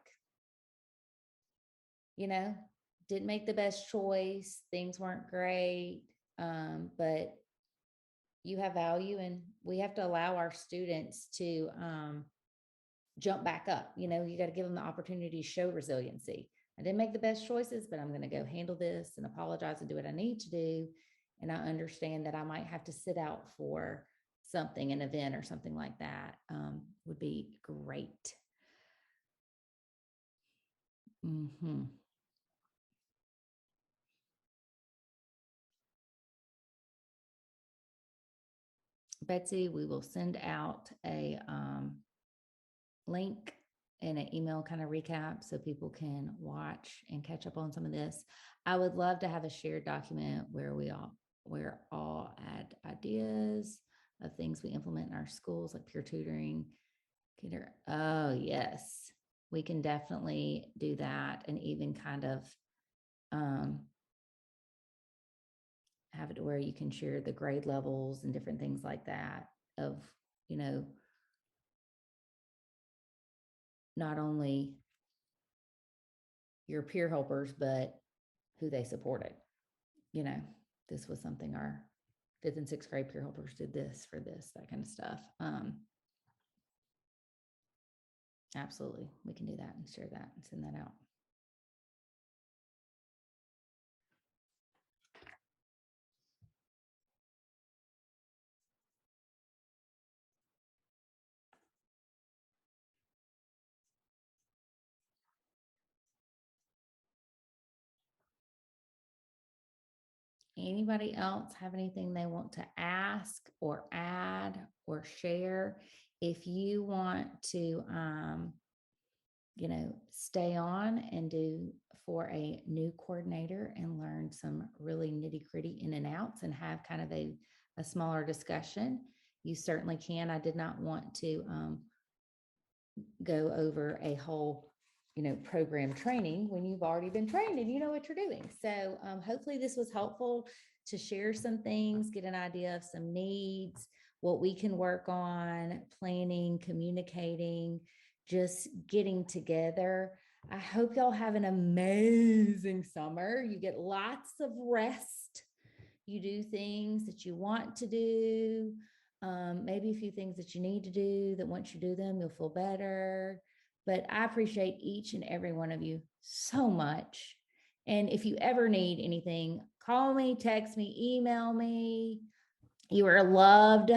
Didn't make the best choice. Things weren't great. But you have value, and we have to allow our students to jump back up. You got to give them the opportunity to show resiliency. I didn't make the best choices, but I'm going to go handle this and apologize and do what I need to do. And I understand that I might have to sit out for something, an event or something like that, would be great. Mm-hmm. Betsy, we will send out a link and an email kind of recap so people can watch and catch up on some of this. I would love to have a shared document where we're all add ideas of things we implement in our schools, like peer tutoring. Oh, yes, we can definitely do that, and even kind of have it to where you can share the grade levels and different things like that of, not only your peer helpers, but who they supported. This was something our 5th and 6th grade peer helpers did this for this, that kind of stuff. Absolutely. We can do that and share that and send that out. Anybody else have anything they want to ask or add or share? If you want to, stay on and do for a new coordinator and learn some really nitty gritty in and outs and have kind of a smaller discussion, you certainly can. I did not want to go over a whole program training when you've already been trained and you know what you're doing. So hopefully this was helpful to share some things, get an idea of some needs, what we can work on, planning, communicating, just getting together. I hope y'all have an amazing summer. You get lots of rest. You do things that you want to do. Maybe a few things that you need to do that once you do them, you'll feel better. But I appreciate each and every one of you so much. And if you ever need anything, call me, text me, email me. You are loved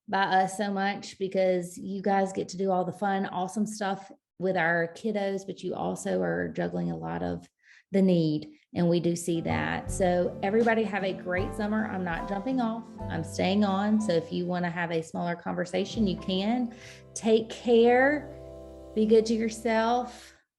by us so much because you guys get to do all the fun, awesome stuff with our kiddos, but you also are juggling a lot of the need. And we do see that. So everybody have a great summer. I'm not jumping off. I'm staying on. So if you want to have a smaller conversation, you can. Take care. Be good to yourself.